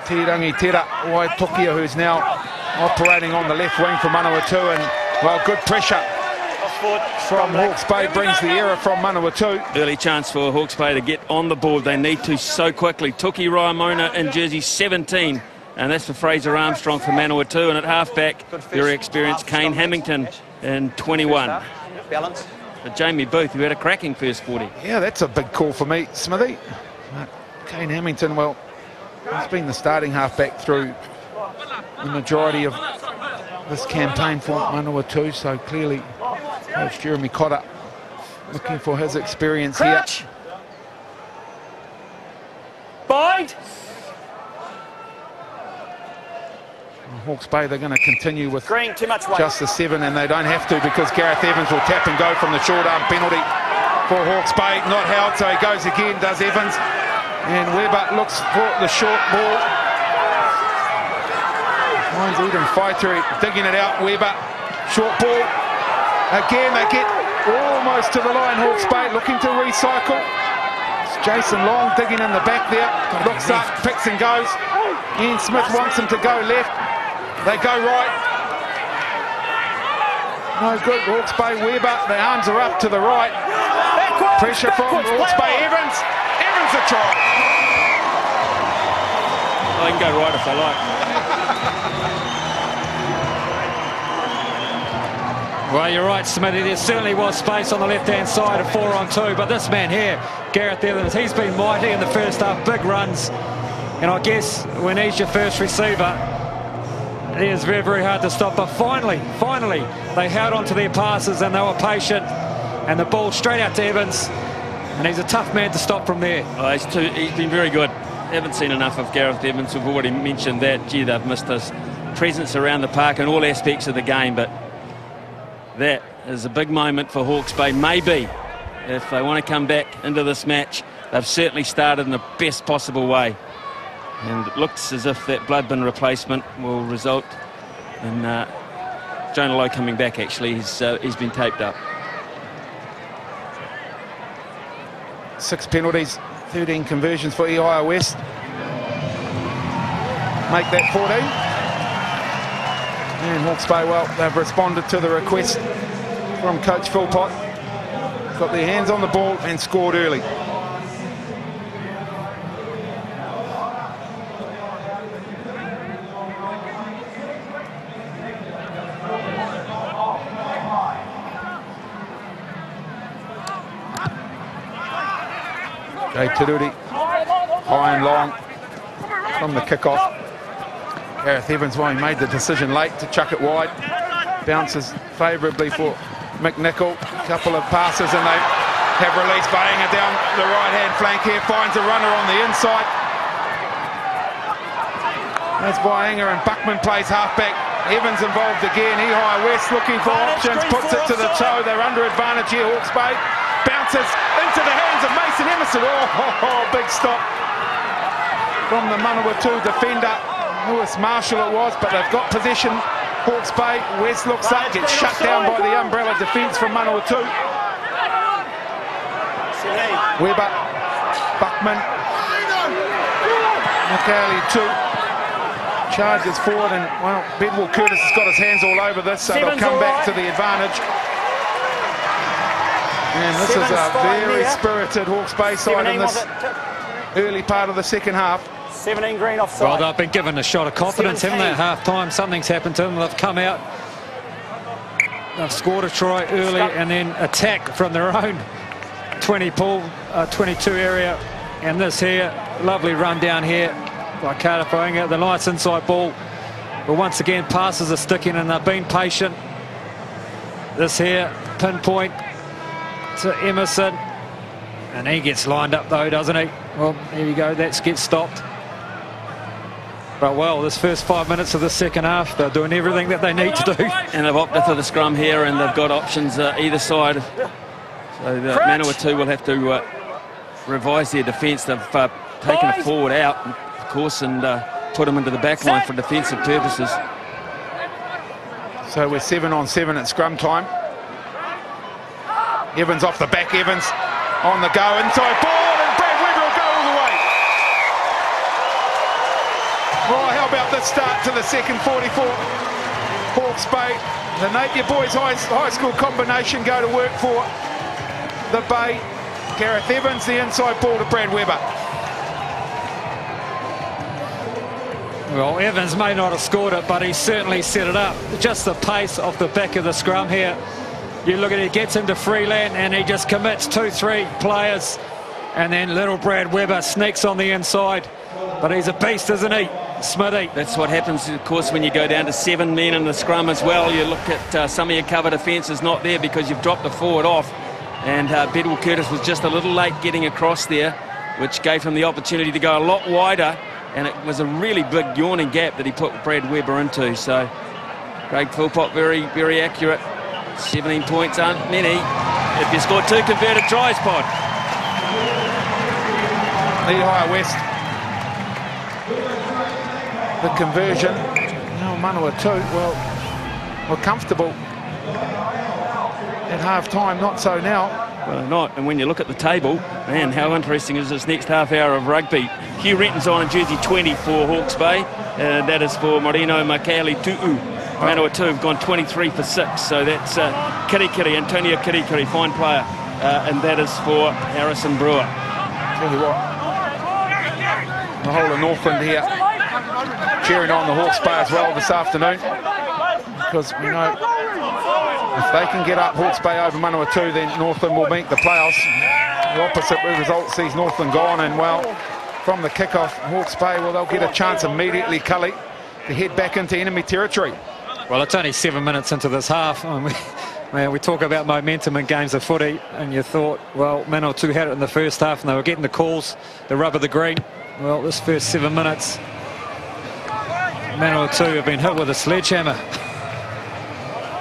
Tirangi Tera Waitokia, who's now operating on the left wing for Manawatu, and well, good pressure from Hawke's Bay brings the error from Manawatu. Early chance for Hawke's Bay to get on the board. They need to so quickly. Tuki Raimona in jersey 17. And that's for Fraser Armstrong for Manawatu. And at halfback, very experienced Kane Hamilton in 21. Balance. But Jamie Booth, who had a cracking first 40. Yeah, that's a big call for me, Smithy. Kane Hamilton, well, he's been the starting halfback through the majority of this campaign for Manawatu, so clearly Coach Jeremy Cotter looking for his experience here. Bind. Hawke's Bay, they're going to continue with Green, too much weight. just the 7, and they don't have to because Gareth Evans will tap and go from the short arm penalty for Hawke's Bay. Not held, so he goes again, does Evans. And Weber looks for the short ball. Finds Eden Faituri digging it out. Weber, short ball. Again, they get almost to the line. Hawke's Bay looking to recycle. It's Jason Long digging in the back there. Looks up, picks and goes. Ian Smith wants him to go left. They go right. No good. Hawke's Bay, Weber. The arms are up to the right. Pressure from Hawke's Bay. Evans. Evans a try. I can go right if I like. Well, you're right, Smithy. There certainly was space on the left-hand side of 4-on-2, but this man here, Gareth Evans, he's been mighty in the first half, big runs. And I guess when he's your first receiver, it is very, very hard to stop. But finally, they held on to their passes and they were patient. And the ball straight out to Evans. And he's a tough man to stop from there. Oh, he's been very good. Haven't seen enough of Gareth Evans. We've already mentioned that. Gee, they've missed his presence around the park in all aspects of the game. But that is a big moment for Hawke's Bay. Maybe, if they want to come back into this match, they've certainly started in the best possible way. And it looks as if that blood bin replacement will result in Jonah Lowe coming back, actually. He's been taped up. 6 penalties, 13 conversions for Ohio West. Make that 14. And Hawke's Bay, well, they've responded to the request from Coach Philpott. Got their hands on the ball and scored early. Jay Tiruri, high and long from the kickoff. Gareth Evans, well, he made the decision late to chuck it wide. Bounces favourably for McNichol. Couple of passes and they have released Bainga down the right-hand flank here. Finds a runner on the inside. That's Bainga, and Buckman plays halfback. Evans involved again. Ehai West looking for options. Puts it to the toe. They're under advantage here, Hawke's Bay. Bounces into the hands of Mason Emerson. Oh, big stop from the Manawatu defender. Lewis Marshall it was, but they've got possession. Hawke's Bay. West looks up, gets shut down by the umbrella defence from Manawatu. Weber, Buckman, McCauley too. Charges forward, and well, Bedwell Curtis has got his hands all over this, so they'll come back to the advantage. And this is a very spirited Hawke's Bay side in this early part of the second half. 17 green offside. Well, they've been given a shot of confidence, haven't they, at half-time? Something's happened to them. They've come out, they've scored a try early and then attack from their own 22 area. And this here, lovely run down here by Carter Bainga. The nice inside ball, but once again passes are sticking and they've been patient. This here, pinpoint to Emerson, and he gets lined up though, doesn't he? Well, there you go, that gets stopped. But well, this first 5 minutes of the second half, they're doing everything that they need to do. And they've opted for the scrum here, and they've got options either side. So the Manawatu will have to revise their defence. They've taken it forward out, of course, and put them into the back line for defensive purposes. So we're 7 on 7 at scrum time. Evans off the back, Evans on the go, inside ball, and Brad Weber will go all the way. Oh, how about this start to the second 44? Hawke's Bay, the Napier Boys high school combination go to work for the Bay. Gareth Evans, the inside ball to Brad Weber. Well, Evans may not have scored it, but he certainly set it up. Just the pace off the back of the scrum here. You look at it, he gets into Freeland and he just commits 2-3 players. And then little Brad Weber sneaks on the inside. But he's a beast, isn't he, Smithy? That's what happens, of course, when you go down to 7 men in the scrum as well. You look at some of your cover defence is not there because you've dropped the forward off. And Bedwell Curtis was just a little late getting across there, which gave him the opportunity to go a lot wider. And it was a really big yawning gap that he put Brad Weber into. So Craig Philpott very, very accurate. 17 points aren't many if you score 2 converted tries, Pod. Ehai West. The conversion. Now Manawatu, well, we're comfortable at half-time, not so now. Well, not. And when you look at the table, man, how interesting is this next half hour of rugby? Hugh Renton's on in jersey 20 for Hawke's Bay. That is for Moreno Makali Tu'u. Manawatu have gone 23 for 6. So that's Kirikiri, Antonio Kirikiri, fine player. And that is for Harrison Brewer. Tell you what, the whole of Northland here cheering on the Hawke's Bay as well this afternoon. Because we know if they can get up Hawke's Bay over Manawatu, then Northland will make the playoffs. The opposite result sees Northland gone, and well, from the kickoff, Hawke's Bay, well, they'll get a chance immediately, Cully, to head back into enemy territory. Well, it's only 7 minutes into this half. Man, we talk about momentum in games of footy, and you thought, well, Manawatu had it in the first half, and they were getting the calls, the rub of the green. Well, this first 7 minutes, Manawatu have been hit with a sledgehammer.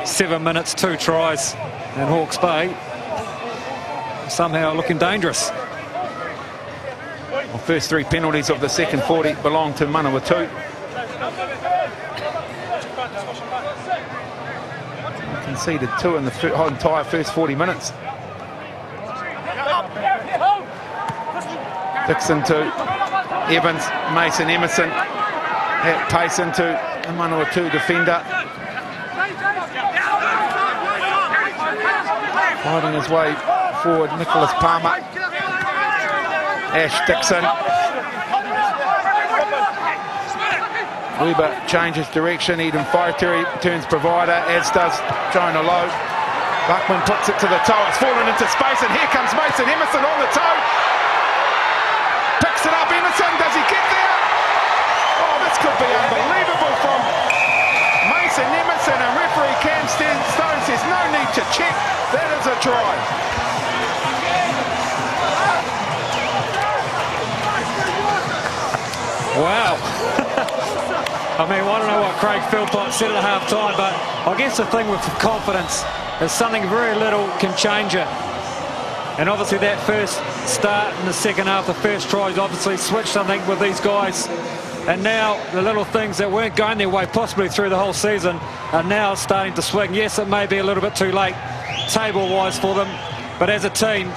7 minutes, 2 tries, and Hawke's Bay somehow looking dangerous. Well, first 3 penalties of the second 40 belong to Manawatu. Conceded 2 in the entire first 40 minutes. Dixon to Evans, Mason Emerson at pace into the Manawatu defender. Fighting his way forward, Nicholas Palmer. Ash Dixon. Weber changes direction. Eden Whaitiri turns provider, as does Jonah Lowe. Buckman puts it to the toe. It's fallen into space, and here comes Mason Emerson on the toe. There's no need to check. That is a try. Wow. I mean, I don't know what Craig Philpott said at half-time, but I guess the thing with confidence is something very little can change it. And obviously that first start in the second half, the first tries obviously switched something with these guys. And now the little things that weren't going their way possibly through the whole season are now starting to swing. Yes, it may be a little bit too late table-wise for them, but as a team,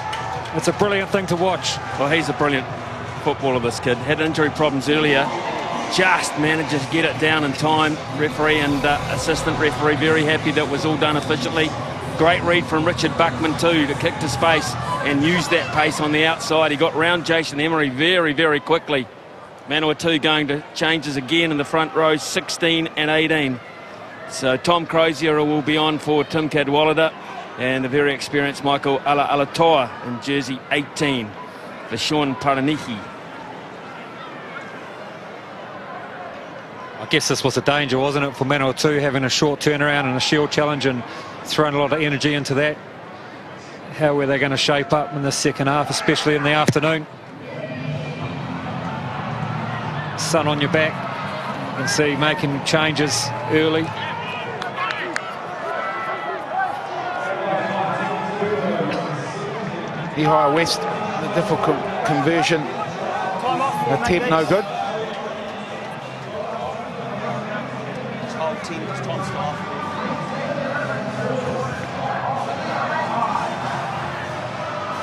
it's a brilliant thing to watch. Well, he's a brilliant footballer, this kid. Had injury problems earlier. Just manages to get it down in time. Referee and assistant referee very happy that was all done efficiently. Great read from Richard Buckman too to kick to space and use that pace on the outside. He got round Jason Emery very, very quickly. Manawatu going to changes again in the front row, 16 and 18. So Tom Crozier will be on for Tim Cadwallader and the very experienced Michael Alatoa in jersey 18 for Sean Paranihi. I guess this was a danger, wasn't it, for Manawatu, having a short turnaround and a shield challenge and throwing a lot of energy into that. How were they going to shape up in the second half, especially in the afternoon? Sun on your back. You can see making changes early. High West, the difficult conversion. Attempt no good.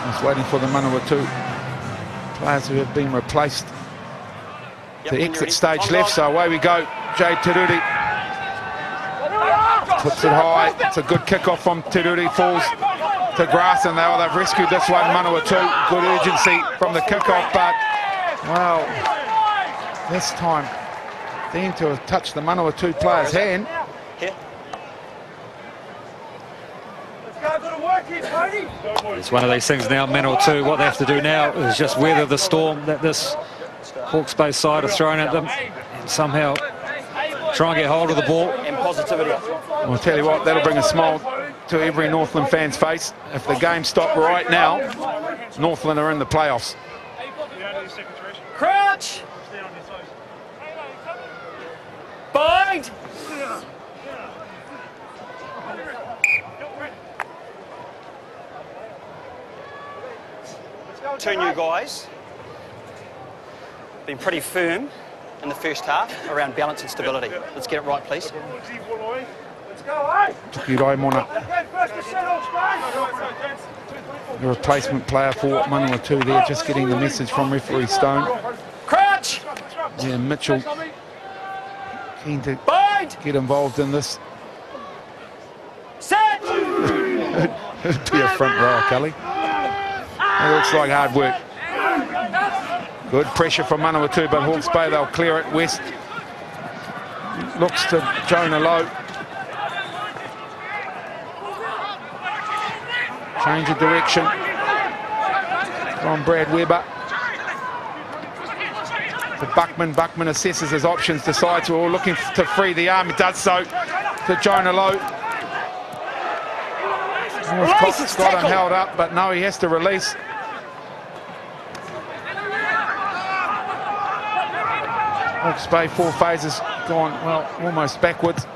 Just waiting for the Manawatu players who have been replaced to exit stage left. So away we go. Jay Teruri puts it high. It's a good kick-off from Teruri. Falls to grass, and now they've rescued this one. Manawatu, good urgency from the kick-off, but well, this time seemed to have touched the Manawatu player's hand. It's one of these things now, Manawatu, what they have to do now is just weather the storm that this Hawke's Bay side are throwing at them and somehow try and get hold of the ball. And positivity. I'll tell you what, that'll bring a smile to every Northland fan's face. If the game stopped right now, Northland are in the playoffs. Crouch! Bind! Two new guys. Been pretty firm in the first half around balance and stability. Let's get it right, please. Tukirai Mona, the replacement player for Manawatu there, just getting the message from referee Stone. Crouch! Yeah, Mitchell keen to get involved in this. Set! It'd be a front row, Cully. It looks like hard work. Good pressure from Manawatu, but Hawke's Bay, they'll clear it. West looks to Jonah Lowe. Change of direction from Brad Weber to Buckman. Buckman assesses his options, decides we're all looking to free the arm. He does so to Jonah Lowe. Cox got him held up, but no, he has to release. Hawke's Bay, 4 phases gone, well, almost backwards.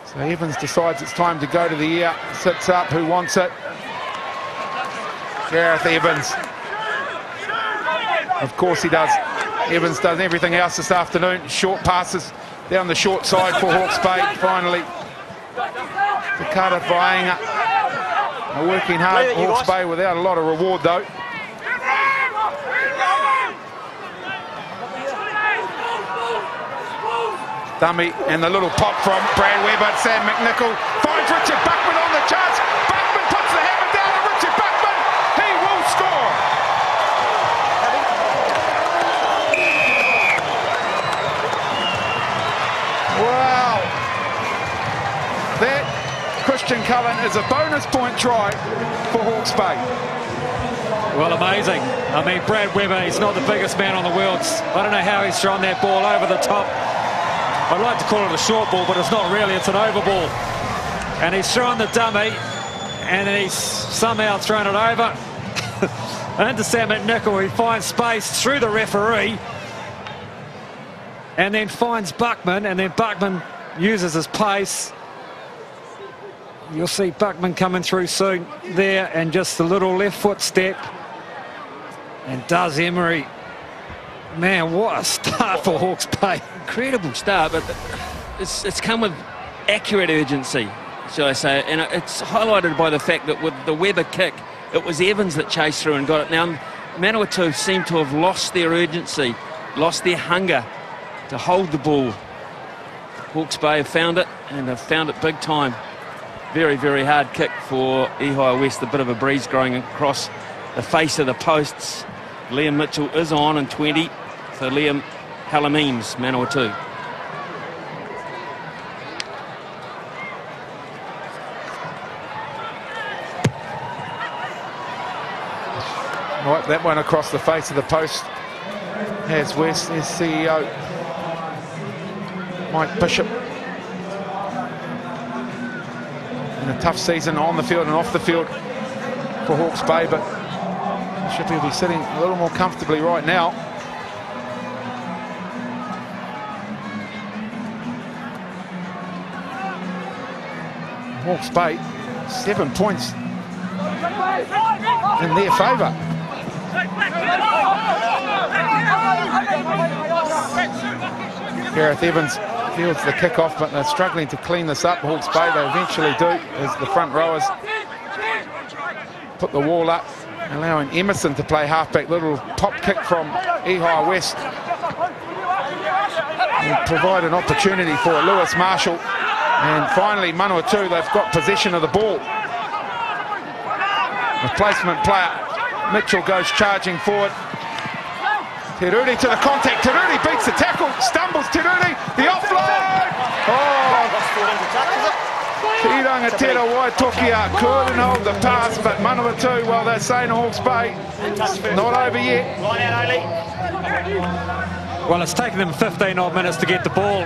So Evans decides it's time to go to the ear. Sits up, who wants it? Gareth Evans. Of course he does. Evans does everything else this afternoon. Short passes down the short side for Hawke's Bay. Finally, to Carter Vaenga. Working hard, Hawke's Bay, without a lot of reward though. Dummy, and the little pop from Brad Weber. Sam McNichol finds Richard Buckman on the chance. Buckman puts the hammer down on Richard Buckman. He will score. Wow. That, Christian Cullen, is a bonus point try for Hawke's Bay. Well, amazing. I mean, Brad Weber, he's not the biggest man on the world. I don't know how he's thrown that ball over the top. I'd like to call it a short ball, but it's not really. It's an over ball. and he's thrown the dummy, and then he's somehow thrown it over. Into Sam McNichol, he finds space through the referee, and then finds Buckman, and then Buckman uses his pace. You'll see Buckman coming through soon there, and just a little left foot step. And does Emery. Man, what a start for Hawke's Bay. Incredible start, but it's come with accurate urgency, shall I say. And it's highlighted by the fact that with the Weber kick, it was Evans that chased through and got it. Now, Manawatu seem to have lost their urgency, lost their hunger to hold the ball. Hawke's Bay have found it, and have found it big time. Very, very hard kick for Ihai West. A bit of a breeze growing across the face of the posts. Liam Mitchell is on in 20 for Liam Halameem's Manawatu. Right, that one across the face of the post has West, his CEO, Mike Bishop. In a tough season on the field and off the field for Hawke's Bay, but Bishop will be sitting a little more comfortably right now. Hawke's Bay, 7 points in their favour. Gareth Evans fields the kick-off, but they're struggling to clean this up. Hawke's Bay, they eventually do, as the front rowers put the wall up, allowing Emerson to play halfback. Little pop kick from Ihai West will provide an opportunity for Lewis Marshall. And finally, Manawatu, they've got possession of the ball. Replacement player Mitchell goes charging forward. Teruri to the contact. Teruri beats the tackle. Stumbles Teruri. The offload. Oh. Tirangatera Waitokia couldn't hold the pass, but Manawatu, well, they're saying Hawke's Bay, not over yet. Well, it's taken them 15 odd minutes to get the ball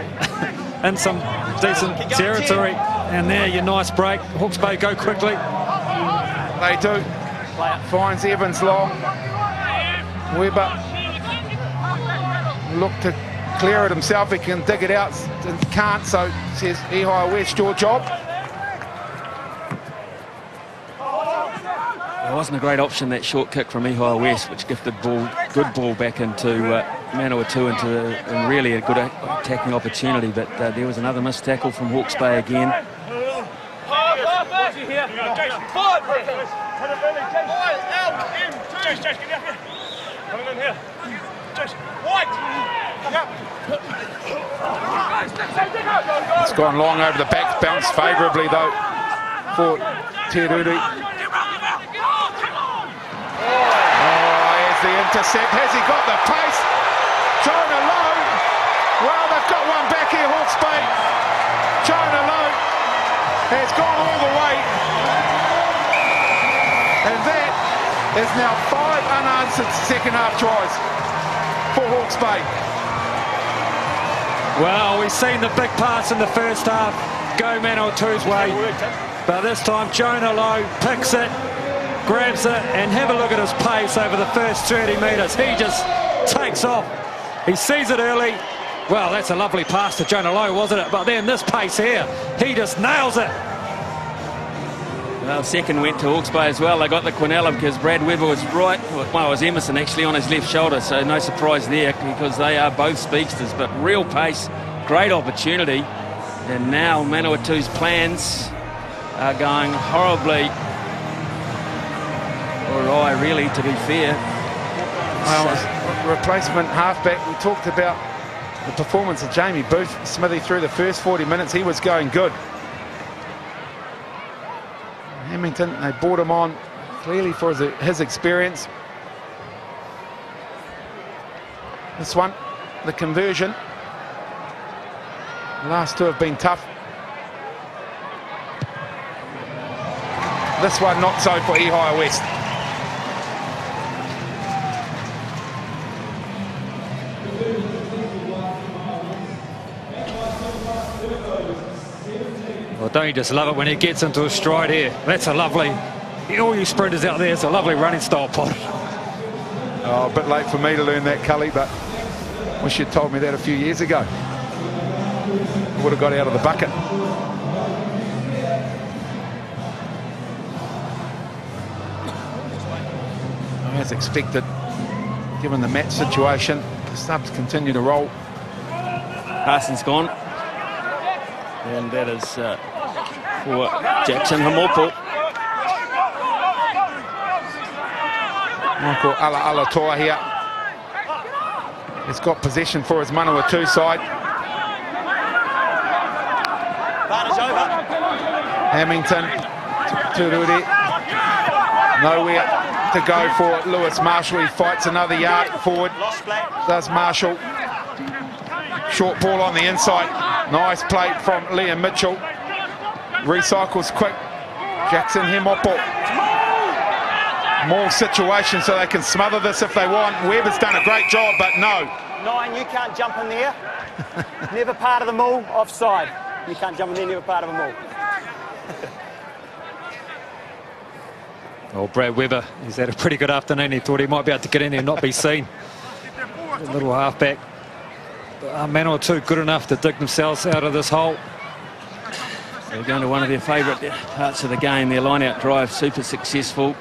in some decent territory. And there, your nice break. Hawke's Bay go quickly. They do. Finds Evans long. Weber look to clear it himself. He can dig it out and can't, so says Ihai West, your job. It wasn't a great option, that short kick from Ihai West, which gifted good ball back into Manawatu, and really a good attacking opportunity, but there was another missed tackle from Hawke's Bay again. It's gone long over the back, bounced favourably though for Teruri. Oh, here's the intercept. Has he got the pace? Jonah Lowe. Well, they've got one back here, Hawke's Bay. Jonah Lowe has gone all the way. And that is now 5 unanswered second half tries for Hawke's Bay. Well, we've seen the big pass in the first half go Manawatu's way, but this time Jonah Lowe picks it, grabs it, and have a look at his pace over the first 30 metres. He just takes off. He sees it early. Well, that's a lovely pass to Jonah Lowe, wasn't it? But then this pace here, he just nails it. Well, second went to Hawke's Bay as well. They got the Quinella because Brad Weber was right. Well, it was Emerson actually on his left shoulder, so no surprise there because they are both speedsters. But real pace, great opportunity. And now Manawatu's plans are going horribly awry, really, to be fair. Well, replacement halfback, we talked about the performance of Jamie Booth. Smithy through the first 40 minutes, he was going good. Hamilton, they brought him on clearly for his experience. This one, the conversion. The last two have been tough. This one not so for Ihai West. Well, Well, don't you just love it when he gets into a stride here? That's a lovely, all you sprinters out there, it's a lovely running style, Pod. Oh, a bit late for me to learn that, Cully, but wish you'd told me that a few years ago. I would have got out of the bucket. As expected, given the match situation, the subs continue to roll. Parsons gone. And that is for Jackson Hamopo. Michael Alatoa here. He's got possession for his Manawatu side. Hamilton to Rudi. Nowhere to go for Lewis Marshall. He fights another yard forward. Does Marshall. Short ball on the inside. Nice play from Liam Mitchell. Recycles quick. Jackson Himopo. More situations so they can smother this if they want. Weber's done a great job, but no. Nine, you can't jump in there. Never part of the maul, offside. You can't jump in there, never part of a maul. Oh, Brad Weber, he's had a pretty good afternoon. He thought he might be able to get in there and not be seen. A little halfback. Manawatu good enough to dig themselves out of this hole. They're going to one of their favourite parts of the game, their line-out drive, super successful.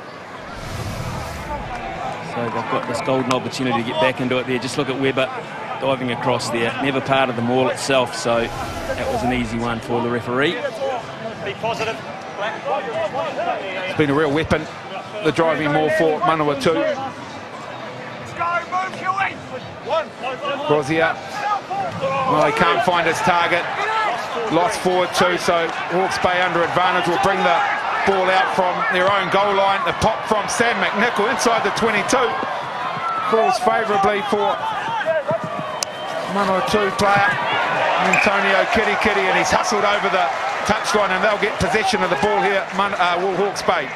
So they've got this golden opportunity to get back into it there. Just look at Weber diving across there. Never part of the maul itself, so that was an easy one for the referee. Be positive. It's been a real weapon, the driving maul for Manawatu. Crozier. Well, he can't find his target. Lost forward too, so Hawke's Bay under advantage will bring the ball out from their own goal line. The pop from Sam McNichol inside the 22. Falls favourably for Manawatu player Antonio Kitty, and he's hustled over the touchline, and they'll get possession of the ball here, Hawke's Bay.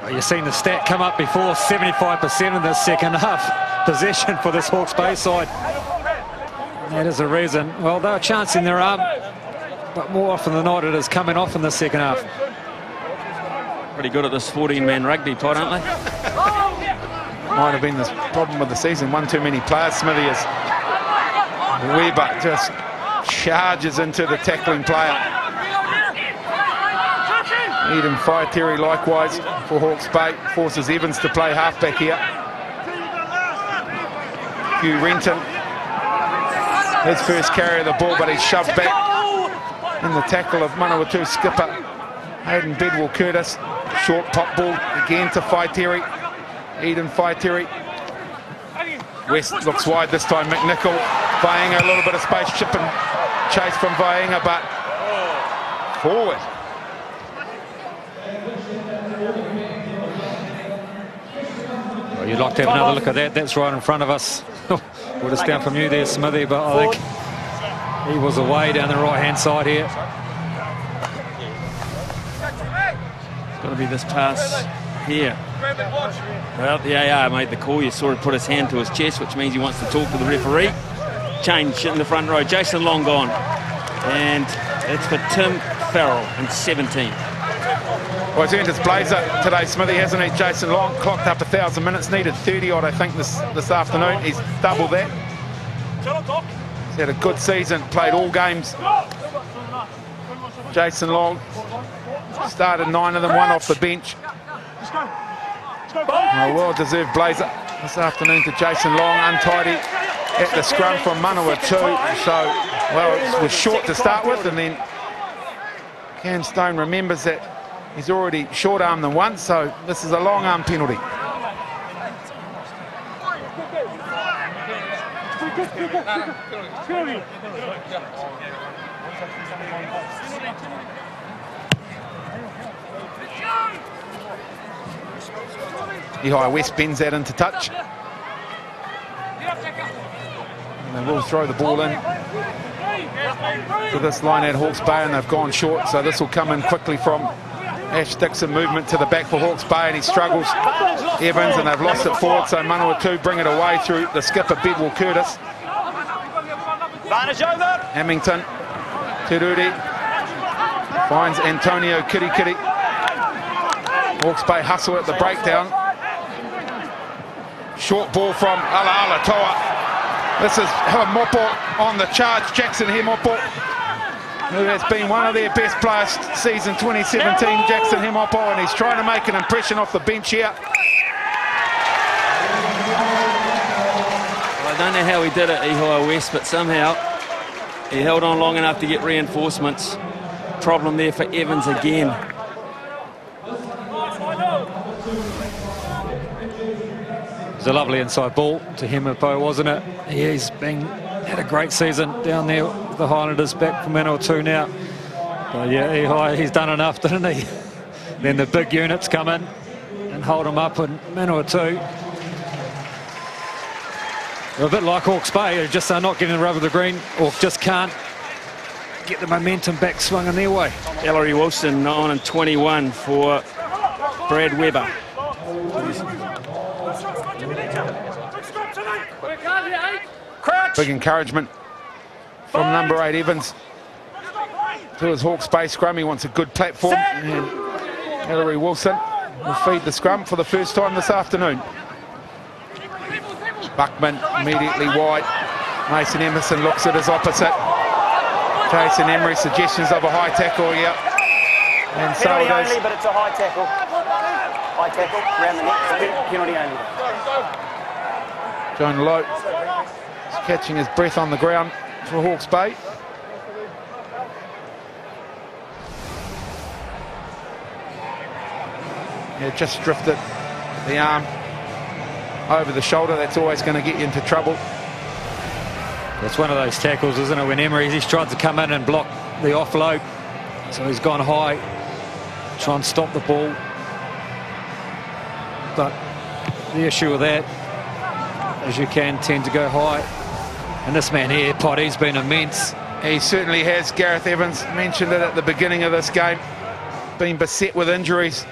Well, you've seen the stat come up before, 75% in the second half possession for this Hawke's Bay side. And that is a reason. Well, they're chancing their arm, but more often than not it is coming off in the second half. Pretty good at this 14-man rugby, Pod, aren't they? Might have been the problem with the season. One too many players, Smithy, as Weber just charges into the tackling player. Eden Faitiri likewise for Hawke's Bay. Forces Evans to play halfback here. Hugh Renton. His first carry of the ball, but he's shoved back in the tackle of Manawatu skipper Hayden Bedwell-Curtis. Short pop ball again to Faitiri. Eden Faitiri. West looks wide this time. McNichol. Vaenga a little bit of space. Chip and chase from Vaenga, but forward. Well, you'd like to have another look at that. That's right in front of us. We're just down from you there, Smithy, but I think he was away down the right-hand side here. It's got to be this pass here. Well, the AR made the call. You saw him put his hand to his chest, which means he wants to talk to the referee. Change in the front row. Jason Long gone. And it's for Tim Farrell in 17. Well, he's earned his blazer today, Smithy, hasn't he? Jason Long clocked up 1,000 minutes, needed 30-odd, I think, this afternoon. He's doubled that. He's had a good season, played all games. Jason Long started 9 of them, 1 off the bench. A well-deserved blazer this afternoon to Jason Long, untidy at the scrum from Manawatu. So, well, it was short to start with, and then Cam Stone remembers that he's already short-armed them once, so this is a long-arm penalty. Lehigh West bends that into touch. And they will throw the ball in to this line at Hawke's Bay, and they've gone short, so this will come in quickly from Ash Dixon. Movement to the back for Hawke's Bay, and he struggles. Evans, and they've lost it forward, so Manawatu bring it away through the skipper Bedwell-Curtis. Advantage over. Hamilton Te Ruri finds Antonio Kirikiri. Hawke's Bay hustle at the breakdown. Short ball from Ala Toa. This is Hemopo on the charge. Jackson Hemopo, who has been one of their best players season 2017, Jackson Hemopo, and he's trying to make an impression off the bench here. I don't know how he did it, Ihai West, but somehow he held on long enough to get reinforcements. Problem there for Evans again. It was a lovely inside ball to Hemopo, wasn't it? He's had a great season down there with the Highlanders, back from Manawatu now. But yeah, Ihai, he's done enough, didn't he? Then the big units come in and hold him up in Manawatu. They're a bit like Hawke's Bay, they just are not getting the rub of the green, or just can't get the momentum back swinging their way. Ellery Wilson on and 21 for Brad Weber. Big encouragement from number 8 Evans to his Hawke's Bay scrum. He wants a good platform, and Ellery Wilson will feed the scrum for the first time this afternoon. Buckman immediately wide. Mason Emerson looks at his opposite. Jason Emery suggestions of a high tackle here, and so it is. Penalty only, but it's a high tackle. High tackle around the neck. Penalty only. John Lowe is catching his breath on the ground for Hawke's Bay. Yeah, just drifted the arm over the shoulder. That's always going to get you into trouble. It's one of those tackles, isn't it, when he's tried to come in and block the offload. So he's gone high, try and stop the ball. But the issue with that is you can tend to go high. And this man here, Potty's been immense. He certainly has. Gareth Evans mentioned it at the beginning of this game. Been beset with injuries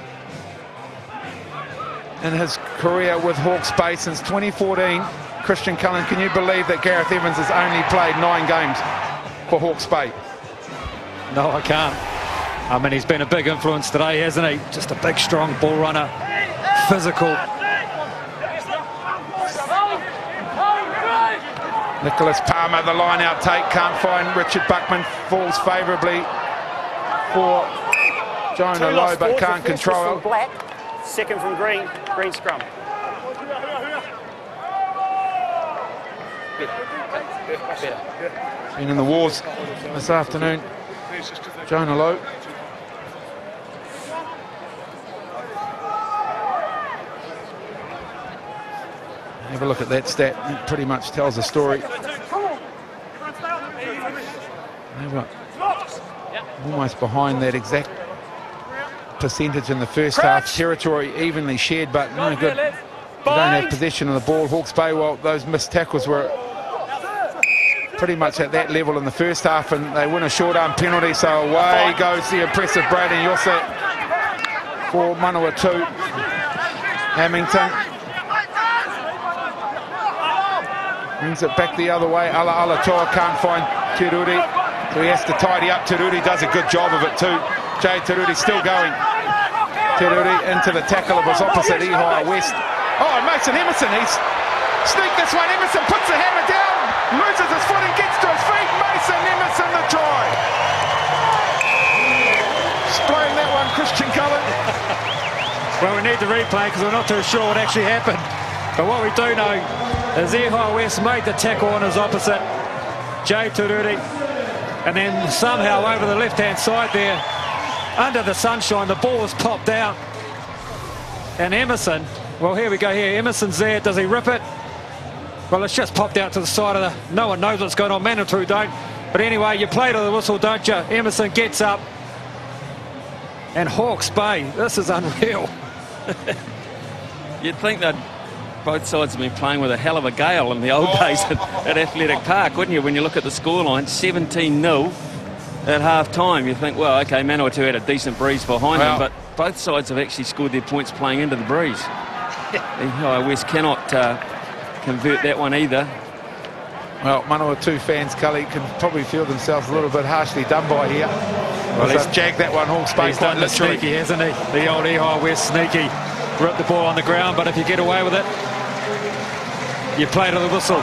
in his career with Hawke's Bay since 2014. Christian Cullen, can you believe that Gareth Evans has only played 9 games for Hawke's Bay? No, I can't. I mean, he's been a big influence today, hasn't he? Just a big, strong ball runner. Physical. Nicholas Palmer, the line-out take, can't find Richard Buckman, falls favourably for Jonah Lowe, but can't control it. Black, second from green scrum. Been in the wars this afternoon, Jonah Lowe. Have a look at that stat, it pretty much tells the story. They were almost behind that exact percentage in the first half. Territory evenly shared, but no good. They don't have possession of the ball. Hawke's Bay, well, those missed tackles were pretty much at that level in the first half, and they win a short arm penalty, so away goes the impressive Braden Yossat for Manawatu. Hamilton brings it back the other way. Ala Toa can't find Te Ruri, so he has to tidy up. Te Ruri does a good job of it too. Jay Te Ruri still going. Te Ruri into the tackle of his opposite, Ihai West. Oh, Mason Emerson, he's sneaked this one. Emerson puts the hammer down, loses his foot and gets to his feet. Mason Emerson the try. Explain that one, Christian Cullen. Well, we need the replay because we're not too sure what actually happened. But what we do know is Ihai West made the tackle on his opposite, Jay Te Ruri, and then somehow over the left-hand side there, under the sunshine, the ball was popped out. And Emerson, well, here we go here. Emerson's there. Does he rip it? Well, it's just popped out to the side of the... No one knows what's going on. Manawatu don't. But anyway, you play to the whistle, don't you? Emerson gets up. And Hawke's Bay, this is unreal. You'd think that both sides have been playing with a hell of a gale in the old days at Athletic Park, wouldn't you? When you look at the scoreline, 17-0 at half-time. You think, well, OK, Manawatu had a decent breeze behind them, but both sides have actually scored their points playing into the breeze. West cannot convert that one either. Well, Manawatu fans, Cully, can probably feel themselves a little bit harshly done by here. Well, he's jagged that one Hawke's Bay quite literally. Sneaky, hasn't he? The old Ehai West sneaky. Rip the ball on the ground, but if you get away with it, you play to the whistle.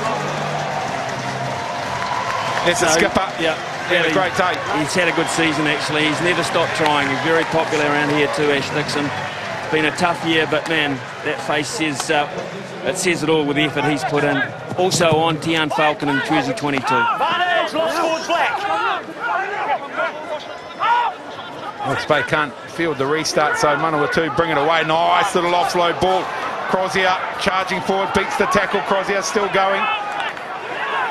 It's a skipper. Yeah. Had a great day. He's had a good season, actually. He's never stopped trying. He's very popular around here too, Ash Dixon. It's been a tough year, but man, that face says it says it all with the effort he's put in. Also on Tian Falcon in jersey 22. Advantage, lost towards black. Hawke's Bay can't field the restart, so Manawatu bring it away. Nice little offload ball. Crozier charging forward, beats the tackle. Crozier still going.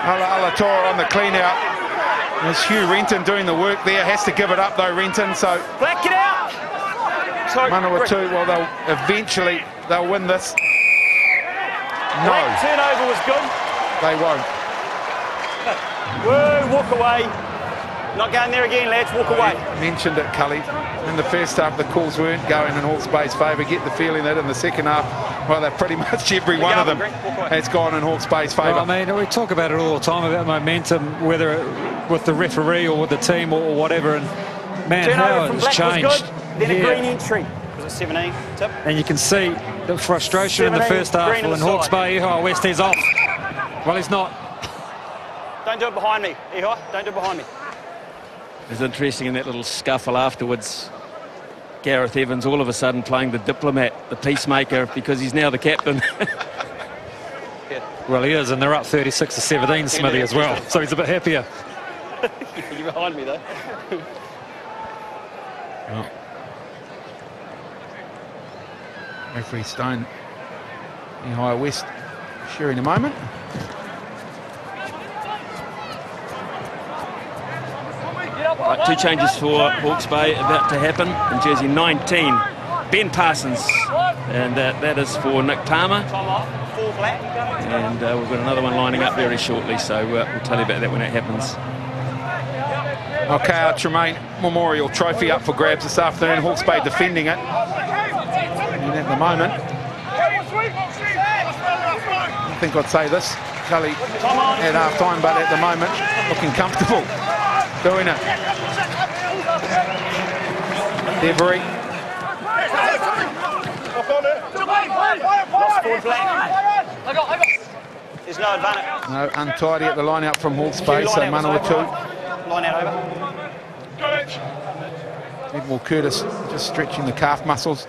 Alatora on the clean out. There's Hugh Renton doing the work there. Has to give it up though, Renton. So Black, get out. Sorry, Manawatu, well, they'll win this. No, Black turnover was good. they won't. Whoa, walk away. Not going there again, lads. Walk away. Mentioned it, Cully. In the first half, the calls weren't going in Hawke's Bay's favour. Get the feeling that in the second half, well, they're pretty much every one of them has gone in Hawke's Bay's favour. Well, I mean, we talk about it all the time about momentum, whether with the referee or with the team or whatever. And man, how it's changed. Then a green entry. Was it 17? Tip. And you can see the frustration in the first half. Well, in Hawke's Bay, Ehai West is off. Well, he's not. Don't do it behind me, Ehai. Don't do it behind me. It's interesting in that little scuffle afterwards. Gareth Evans all of a sudden playing the diplomat, the peacemaker, because he's now the captain. Well, he is, and they're up 36-17, Smithy, as well. So he's a bit happier. You're behind me, though. Well, referee Stone, Ehai West sharing a moment. Right, two changes for Hawke's Bay about to happen. In jersey 19, Ben Parsons, and that is for Nick Palmer. Time off. 4 black. And we've got another one lining up very shortly, so we'll tell you about that when it happens. Okay, our Tremaine Memorial Trophy up for grabs this afternoon. Hawke's Bay defending it. And at the moment, I think I'd say this, Cully at half time, but at the moment, looking comfortable doing it. Devery. Lost forward black. There's no advantage. No, untidy at the line out from Hawke's Bay, so Manawatu. Line out over. Edmund Curtis just stretching the calf muscles.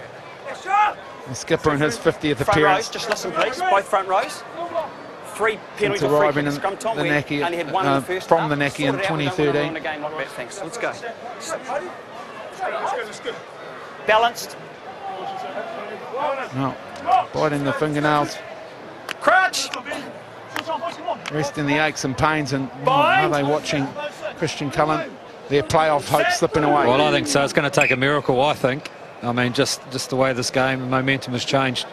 The skipper in his 50th Front rows, appearance. just listen, please. Both front rows. 3 penalties Since or free arriving kicks. in Scrum time. the We Naki, only had one in the first from half. the Naki in Sort it out, we don't 2013. win a game like that, thanks. Let's go. Balanced. No, biting the fingernails, Crouch. resting the aches and pains, and are they watching Christian Cullen? Their playoff hope slipping away. Well, I think so. It's going to take a miracle, I think. I mean, just the way this game, momentum has changed.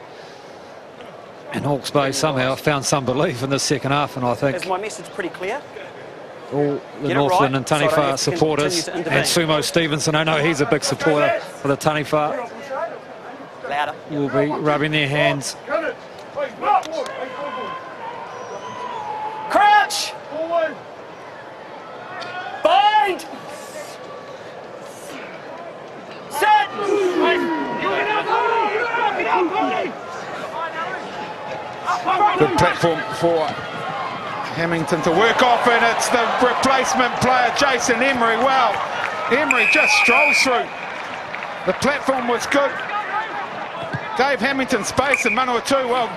And Hawke's Bay somehow found some belief in the second half, and I think Is my message pretty clear? all the Get it Northland right, and so I don't Taniwha have to supporters, continue to and Sumo Stevenson, I know he's a big supporter for the Taniwha, Louder. will be rubbing their hands. Crouch. Bind. Sit. Good platform for Hamilton to work off, and it's the replacement player, Jason Emery. Well, Emery just strolls through. The platform was good. Gave Hamilton space, and Manawatu, well,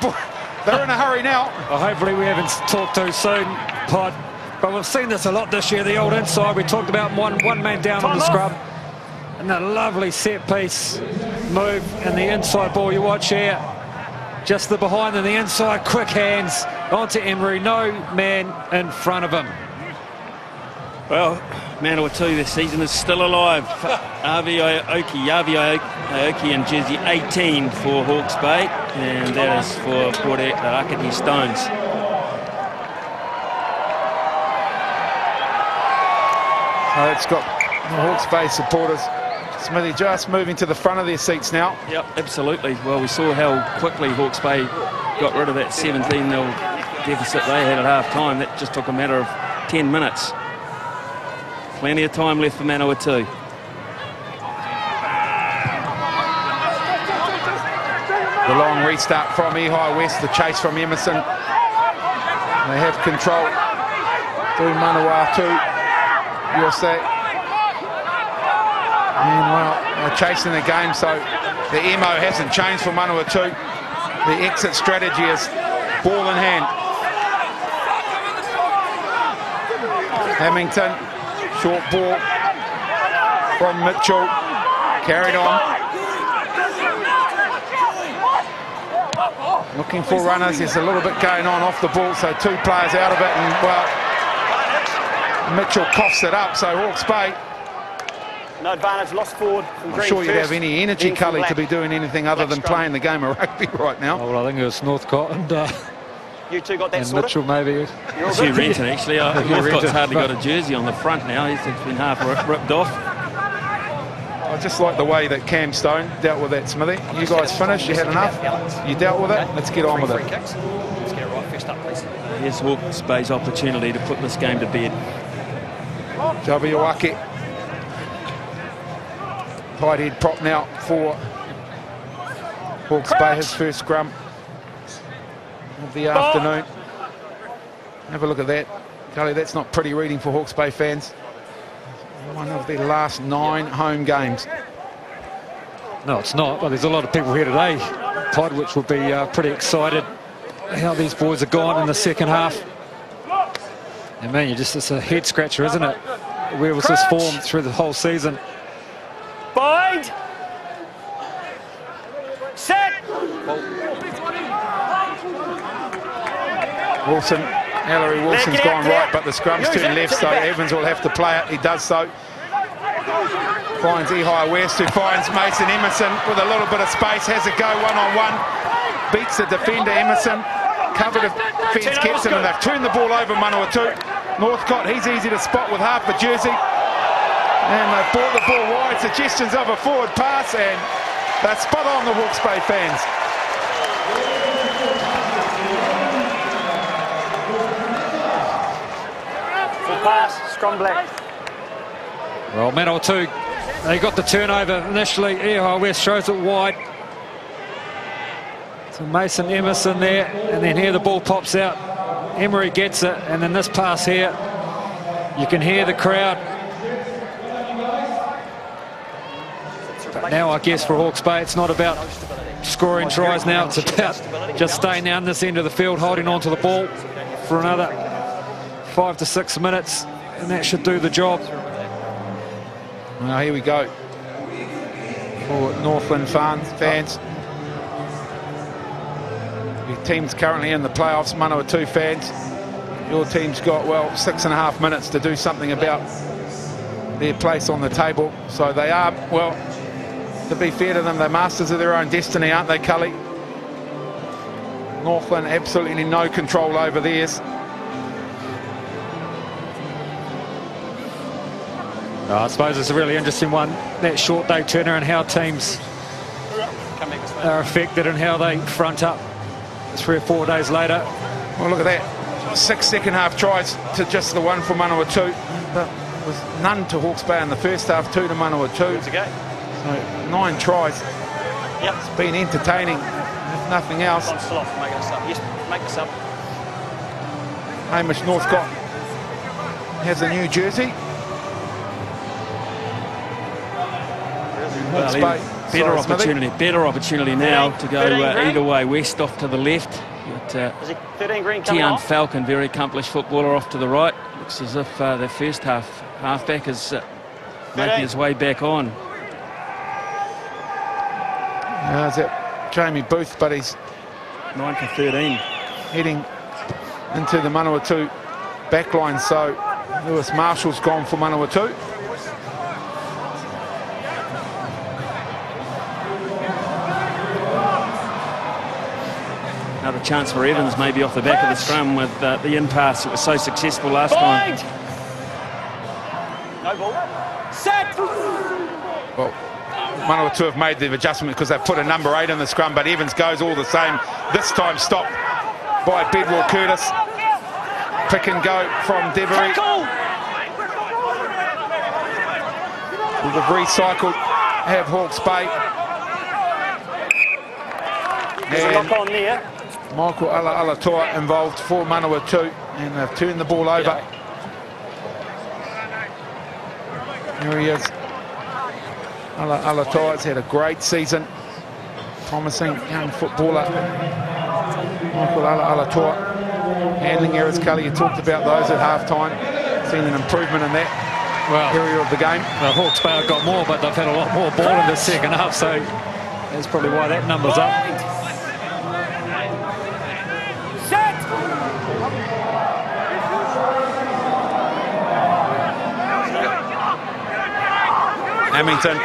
they're in a hurry now. Well, hopefully we haven't talked too soon, Pod. But we've seen this a lot this year, the old inside. We talked about one man down on the scrum. And that lovely set piece move and the inside ball you watch here. Just the behind and the inside, quick hands onto Emery. No man in front of him. Well, Manawatu this season is still alive. Yavi Aoki in jersey 18 for Hawke's Bay, and that is for Port Akati Stones. So it's got the Hawke's Bay supporters, Smithy, just moving to the front of their seats now. Yep, absolutely. Well, we saw how quickly Hawke's Bay got rid of that 17-0 deficit they had at half-time. That just took a matter of 10 minutes. Plenty of time left for Manawatu. The long restart from Ehai West, the chase from Emerson. They have control through Manawatu. You'll say. And well, they're chasing the game, so the MO hasn't changed for Manawatu. The exit strategy is ball in hand. Hamilton, short ball from Mitchell, carried on. Looking for runners. There's a little bit going on off the ball, so two players out of it, and well, Mitchell coughs it up, so Hawke's Bay. No advantage, lost forward from Green. I'm sure you'd first, have any energy, Cully, to be doing anything other than playing the game of rugby right now. Oh, well, I think it was Northcott and you two got that and sorted? Mitchell, maybe. Hugh Renton, actually. Northcott's hardly got a jersey on the front now. He's been half ripped off. I just like the way that Cam Stone dealt with that, Smithy. You guys finished, you had enough, you dealt with it, let's get on with it. Let's get it right first up, please. Here's Hawke's Bay's opportunity to put this game to bed. Javiawaki. Tight head prop now for Hawke's Bay, his first scrum of the afternoon. Have a look at that. Cully, that's not pretty reading for Hawke's Bay fans. One of their last 9 home games. No, it's not. Well, there's a lot of people here today, Todd, which will be pretty excited how these boys are gone in the second half. And man, it's a head scratcher, isn't it? Where was this form through the whole season? Bind! Set! Wilson, Ellery Wilson's gone right, but the scrum's turned left, so Evans will have to play it. He does so. Finds Ehai West, who finds Mason Emerson with a little bit of space, has a go one-on-one. Beats the defender, Emerson. Covered a fence, gets him, and they've turned the ball over, Manawatu. Northcott, he's easy to spot with half a jersey. And they've brought the ball wide, suggestions of a forward pass, and they're spot on, the Hawke's Bay fans. Full pass, scrum black. Well, Manawatu, they got the turnover initially. Ehai West shows it wide. So Mason Emerson there, and then here the ball pops out. Emery gets it, and then this pass here, you can hear the crowd. But now I guess for Hawke's Bay, it's not about scoring tries now, it's about just staying down this end of the field, holding on to the ball for another 5 to 6 minutes, and that should do the job. Now here we go for Northland fans. Your team's currently in the playoffs, Manawatu fans. Your team's got, well, 6.5 minutes to do something about their place on the table. So they are, well, to be fair to them, they're masters of their own destiny, aren't they, Cully? Northland absolutely no control over theirs. I suppose it's a really interesting one, that short day turner, and how teams are affected and how they front up 3 or 4 days later. Well, look at that. 6 second half tries to just the one for Manawatu. There was none to Hawke's Bay in the first half, 2 to Manawatu. So 9 tries. Yep. It's been entertaining, if nothing else. I'm still off making this up. Yes, make this up. Hamish Northcott has a new jersey. Hawke's Bay. Better opportunity now to go either way. West off to the left. Is he 13 green coming Tian off? Falcon, very accomplished footballer, off to the right. Looks as if their first halfback is making his way back on. Is that Jamie Booth, but he's 9 for 13. heading into the Manawatu backline. So Lewis Marshall's gone for Manawatu. Another chance for Evans, maybe off the back of the scrum with the in-pass that was so successful last time. No ball. Set! Well, Manawatu have made the adjustment because they've put a number 8 in the scrum, but Evans goes all the same. This time stopped by Bedwell Curtis. Pick and go from Devery. We've recycled, have Hawke's Bay. There's a knock on there. Michael Alatoa involved for Manawatu, and they've turned the ball over. Here he is. Alatoa's had a great season. Promising young footballer. Michael Alatoa. Handling errors, Cully, you talked about those at half-time. Seen an improvement in that area of the game. The Hawke's Bay have got more, but they've had a lot more ball in the second half, so that's probably why that number's up. Hamilton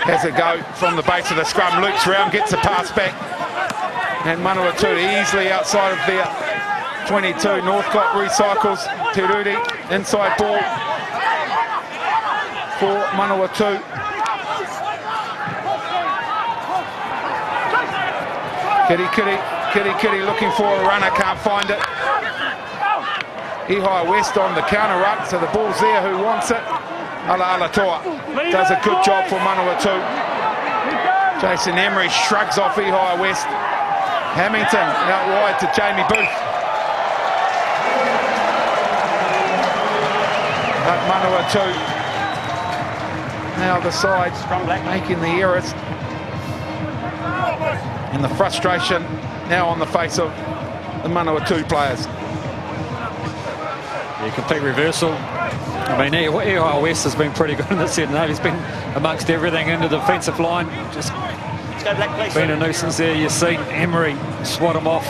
has a go from the base of the scrum, loops round, gets a pass back, and Manawatu easily outside of their 22. Northcott recycles. Te Ruri, inside ball for Manawatu. Kitty looking for a runner, can't find it. Ihai West on the counter up, so the ball's there, who wants it? Alatoa does a good job for Manawatu. Jason Emery shrugs off Ihai West. Hamilton out wide to Jamie Booth. But Manawatu now the side making the errors. And the frustration now on the face of the Manawatu players. Yeah, complete reversal. I mean, Ihai West has been pretty good in this set. He's been amongst everything into the defensive line. Just been a nuisance there. You've seen Emery swat him off.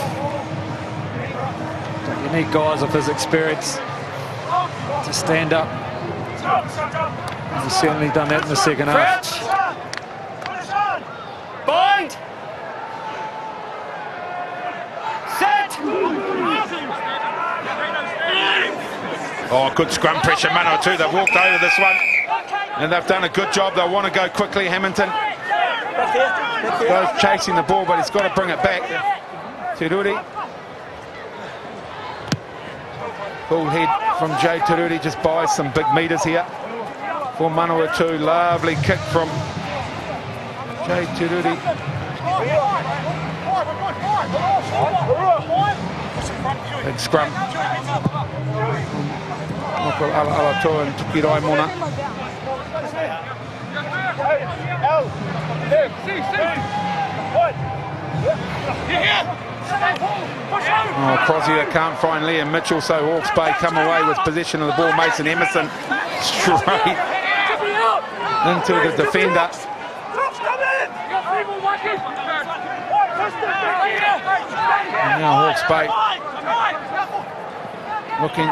You need guys of his experience to stand up. He's certainly done that in the second half. Bind! Set! Oh, good scrum pressure, Manawatu. They've walked over this one, and they've done a good job. They want to go quickly. Hamilton goes chasing the ball, but he's got to bring it back. Te Ruri. Full head from Jay Te Ruri, just buys some big metres here for Manawatu. Lovely kick from Jay Te Ruri. Big scrum. Michael Alatoa and Tukirai Mona. Oh, Crosier can't find Liam Mitchell, so Hawke's Bay come away with possession of the ball. Mason Emerson straight into the defender. And now Hawke's Bay looking.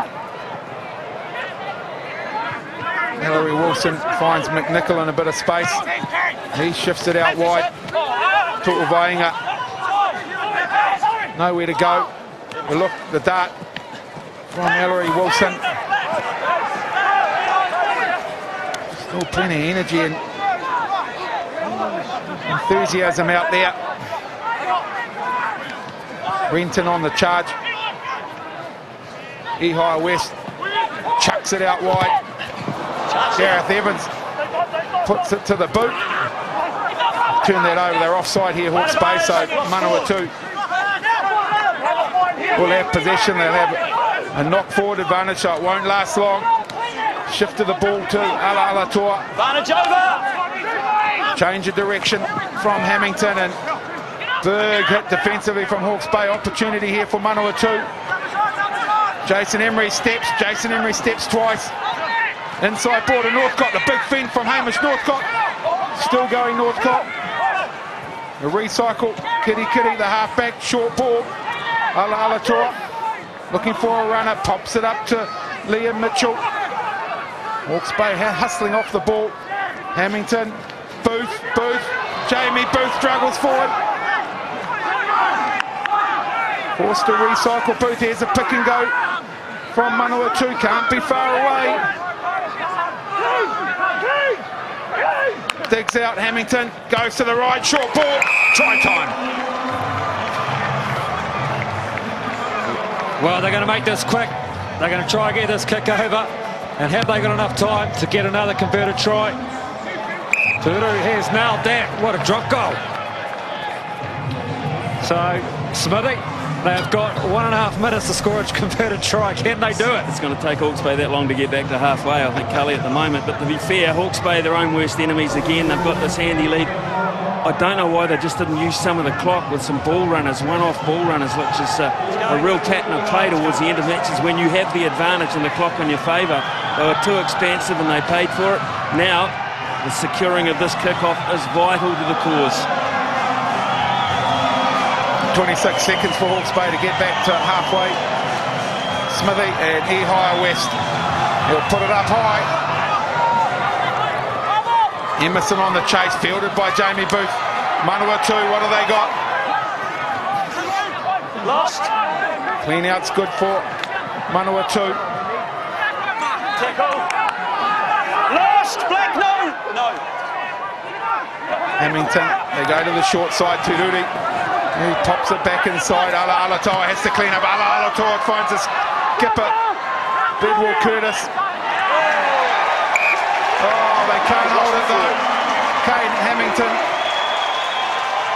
Hillary Wilson finds McNichol in a bit of space. He shifts it out wide. Tu'uvainga. Nowhere to go. The dart from Hillary Wilson. Still plenty of energy and enthusiasm out there. Renton on the charge. Ihai West chucks it out wide. Gareth Evans puts it to the boot. Turn that over. They're offside here, Hawke's Bay, so Manawatu will have possession. They'll have a knock forward advantage, so it won't last long. Shift of the ball to Alatoa. Advantage over! Change of direction from Hamilton, and big hit defensively from Hawke's Bay. Opportunity here for Manawatu. Jason Emery steps twice. Inside ball to Northcott, the big fend from Hamish Northcott. Still going Northcott. A recycle, Kitty, the halfback, short ball. Alatoa looking for a runner, pops it up to Liam Mitchell. Hawke's Bay hustling off the ball. Hamilton, Booth, Jamie Booth struggles forward. Forced to recycle, Booth, here's a pick and go from Manawatu, can't be far away. Digs out, Hamilton, goes to the right, short ball, try time. Well, they're going to make this quick. They're going to try and get this kick over. And have they got enough time to get another converted try? Turu has nailed that. What a drop goal. So, Smithy, they've got 1.5 minutes to score a converted try. Can they do it? It's going to take Hawke's Bay that long to get back to halfway, I think, Cully, at the moment. But to be fair, Hawke's Bay, their own worst enemies again. They've got this handy lead. I don't know why they just didn't use some of the clock with some ball runners, one-off ball runners, which is a real pattern of play towards the end of matches when you have the advantage and the clock in your favour. They were too expansive and they paid for it. Now, the securing of this kick-off is vital to the cause. 26 seconds for Hawke's Bay to get back to halfway. Smithy and Ehire West. He'll put it up high. Emerson on the chase, fielded by Jamie Booth. Manawatu, what have they got? Lost. Clean out's good for Manawatu. Tackle. Lost. Black, no. No. Hamilton, they go to the short side. Tururi, he pops it back inside. Ala Alatoa has to clean up. Ala Alatoa finds his skipper, Bedwell Curtis. Oh, they can't hold it though. Kane Hamilton.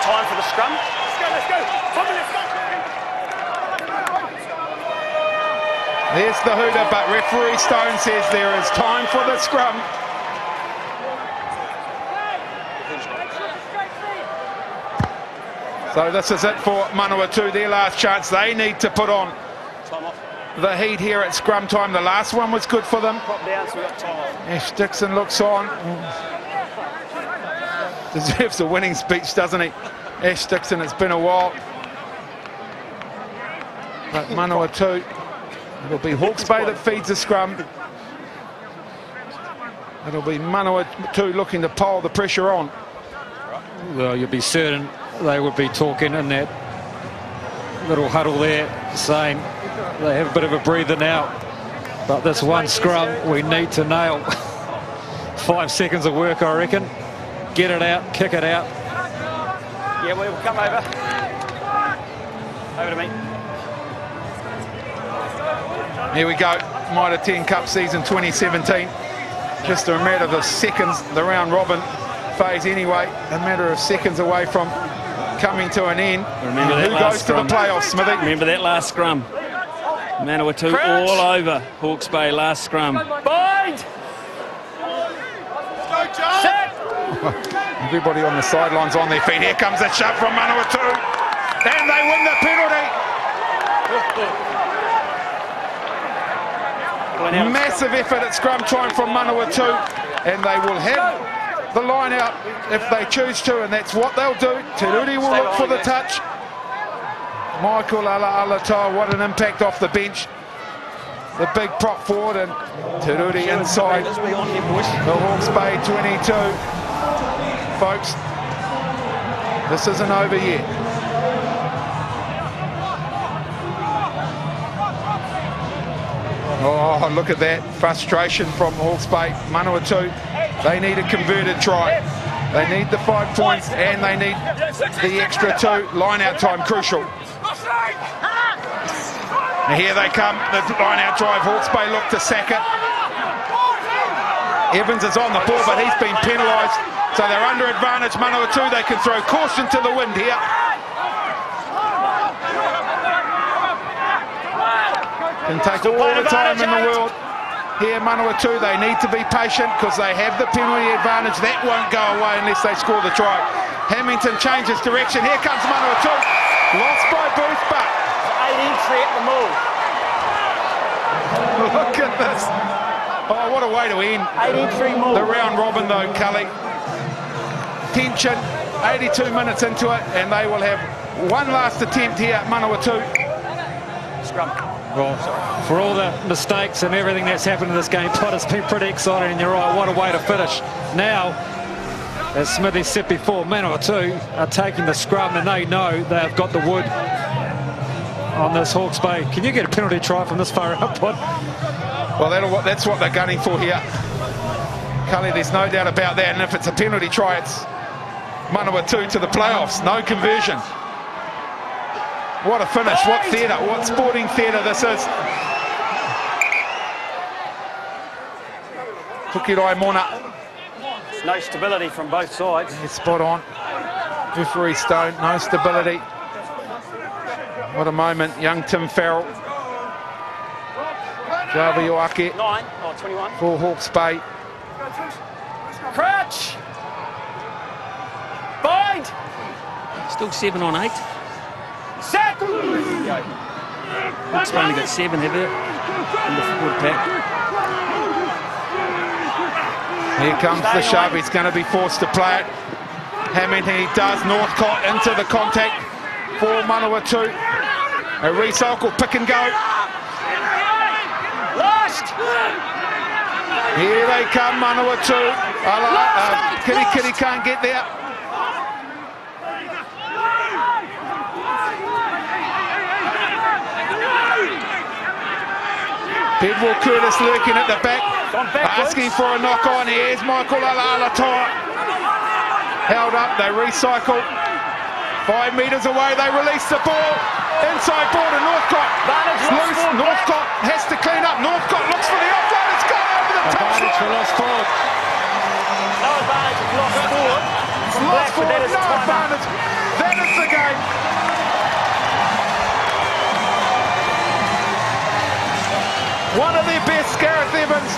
Time for the scrum. Let's go. There's the hooter, but referee Stone says there is time for the scrum. So this is it for Manawatu, their last chance. They need to put on the heat here at scrum time. The last one was good for them. Pop down, so we've got time off. Ash Dixon looks on. Deserves a winning speech, doesn't he? Ash Dixon, it's been a while. But Manawatu, it'll be Hawke's Bay that feeds the scrum. It'll be Manawatu looking to pile the pressure on. Well, you'd be certain they would be talking in that little huddle there, saying they have a bit of a breather now. But this one scrum we need to nail. 5 seconds of work, I reckon. Get it out, kick it out. Yeah, we'll come over. Over to me. Here we go. Mitre 10 Cup season 2017. Just a matter of seconds, the round robin phase anyway. A matter of seconds away from coming to an end. Remember that Who last goes scrum. to the playoffs, Smithy? Remember that last scrum. Manawatu all over Hawke's Bay last scrum. Bind! Set! Everybody on the sidelines on their feet. Here comes a shot from Manawatu. And they win the penalty. Massive effort at scrum time from Manawatu. And they will have the line out if they choose to, and that's what they'll do. Teruri will look for the touch. Michael Alatoa, what an impact off the bench. The big prop forward, and Teruri inside. The Hawke's Bay 22. Folks, this isn't over yet. Oh, look at that frustration from Hawke's Bay. Manawatu, they need a converted try. They need the 5 points and they need the extra 2. Line out time crucial. And here they come, the line out drive. Hawke's Bay look to sack it. Evans is on the ball, but he's been penalised. So they're under advantage. Manawatu, they can throw caution to the wind here. Can take all the time in the world. Here, Manawatu, they need to be patient because they have the penalty advantage. That won't go away unless they score the try. Hamilton changes direction. Here comes Manawatu. Lost by Booth, but 8 entry at the move. look at this. Oh, what a way to end 8 entry move. the round robin, though, Cully. Tension, 82 minutes into it, and they will have one last attempt here at Manawatu. Scrum. Well, for all the mistakes and everything that's happened in this game, Todd, it's been pretty exciting, and you're right, what a way to finish. Now, as Smithy said before, Manawatu are taking the scrum, and they know they've got the wood on this Hawke's Bay. Can you get a penalty try from this far out, Todd? Well, that's what they're gunning for here. Cully, there's no doubt about that, and if it's a penalty try, it's Manawatu to the playoffs. No conversion. What a finish, what theatre, what sporting theatre this is. Tukirai Mona. There's no stability from both sides. Yeah, spot on. Referee Stone, no stability. What a moment, young Tim Farrell. Javi Oake 21. for Hawke's Bay. Crouch! Bind! Still 7 on 8. Set! Hawke's only got 7, have they? In the forward pack. Here comes the shove, he's going to be forced to play it. Hamilton, he does. Northcott into the contact for Manawatu. A recycle, pick and go. Last! Here they come, Manawatu. Kitty can't get there. Bedwell Curtis lurking at the back, asking for a knock on. Here's Michael Alalator. Held up, they recycle. 5 metres away, they release the ball. Inside ball to Northcott. It's loose. Northcott has to clean up. Northcott looks for the offload. It's gone over the touchline. Lost forward. No advantage, it's lost forward. It's lost forward, no advantage. That is the game. One of their best, Gareth Evans.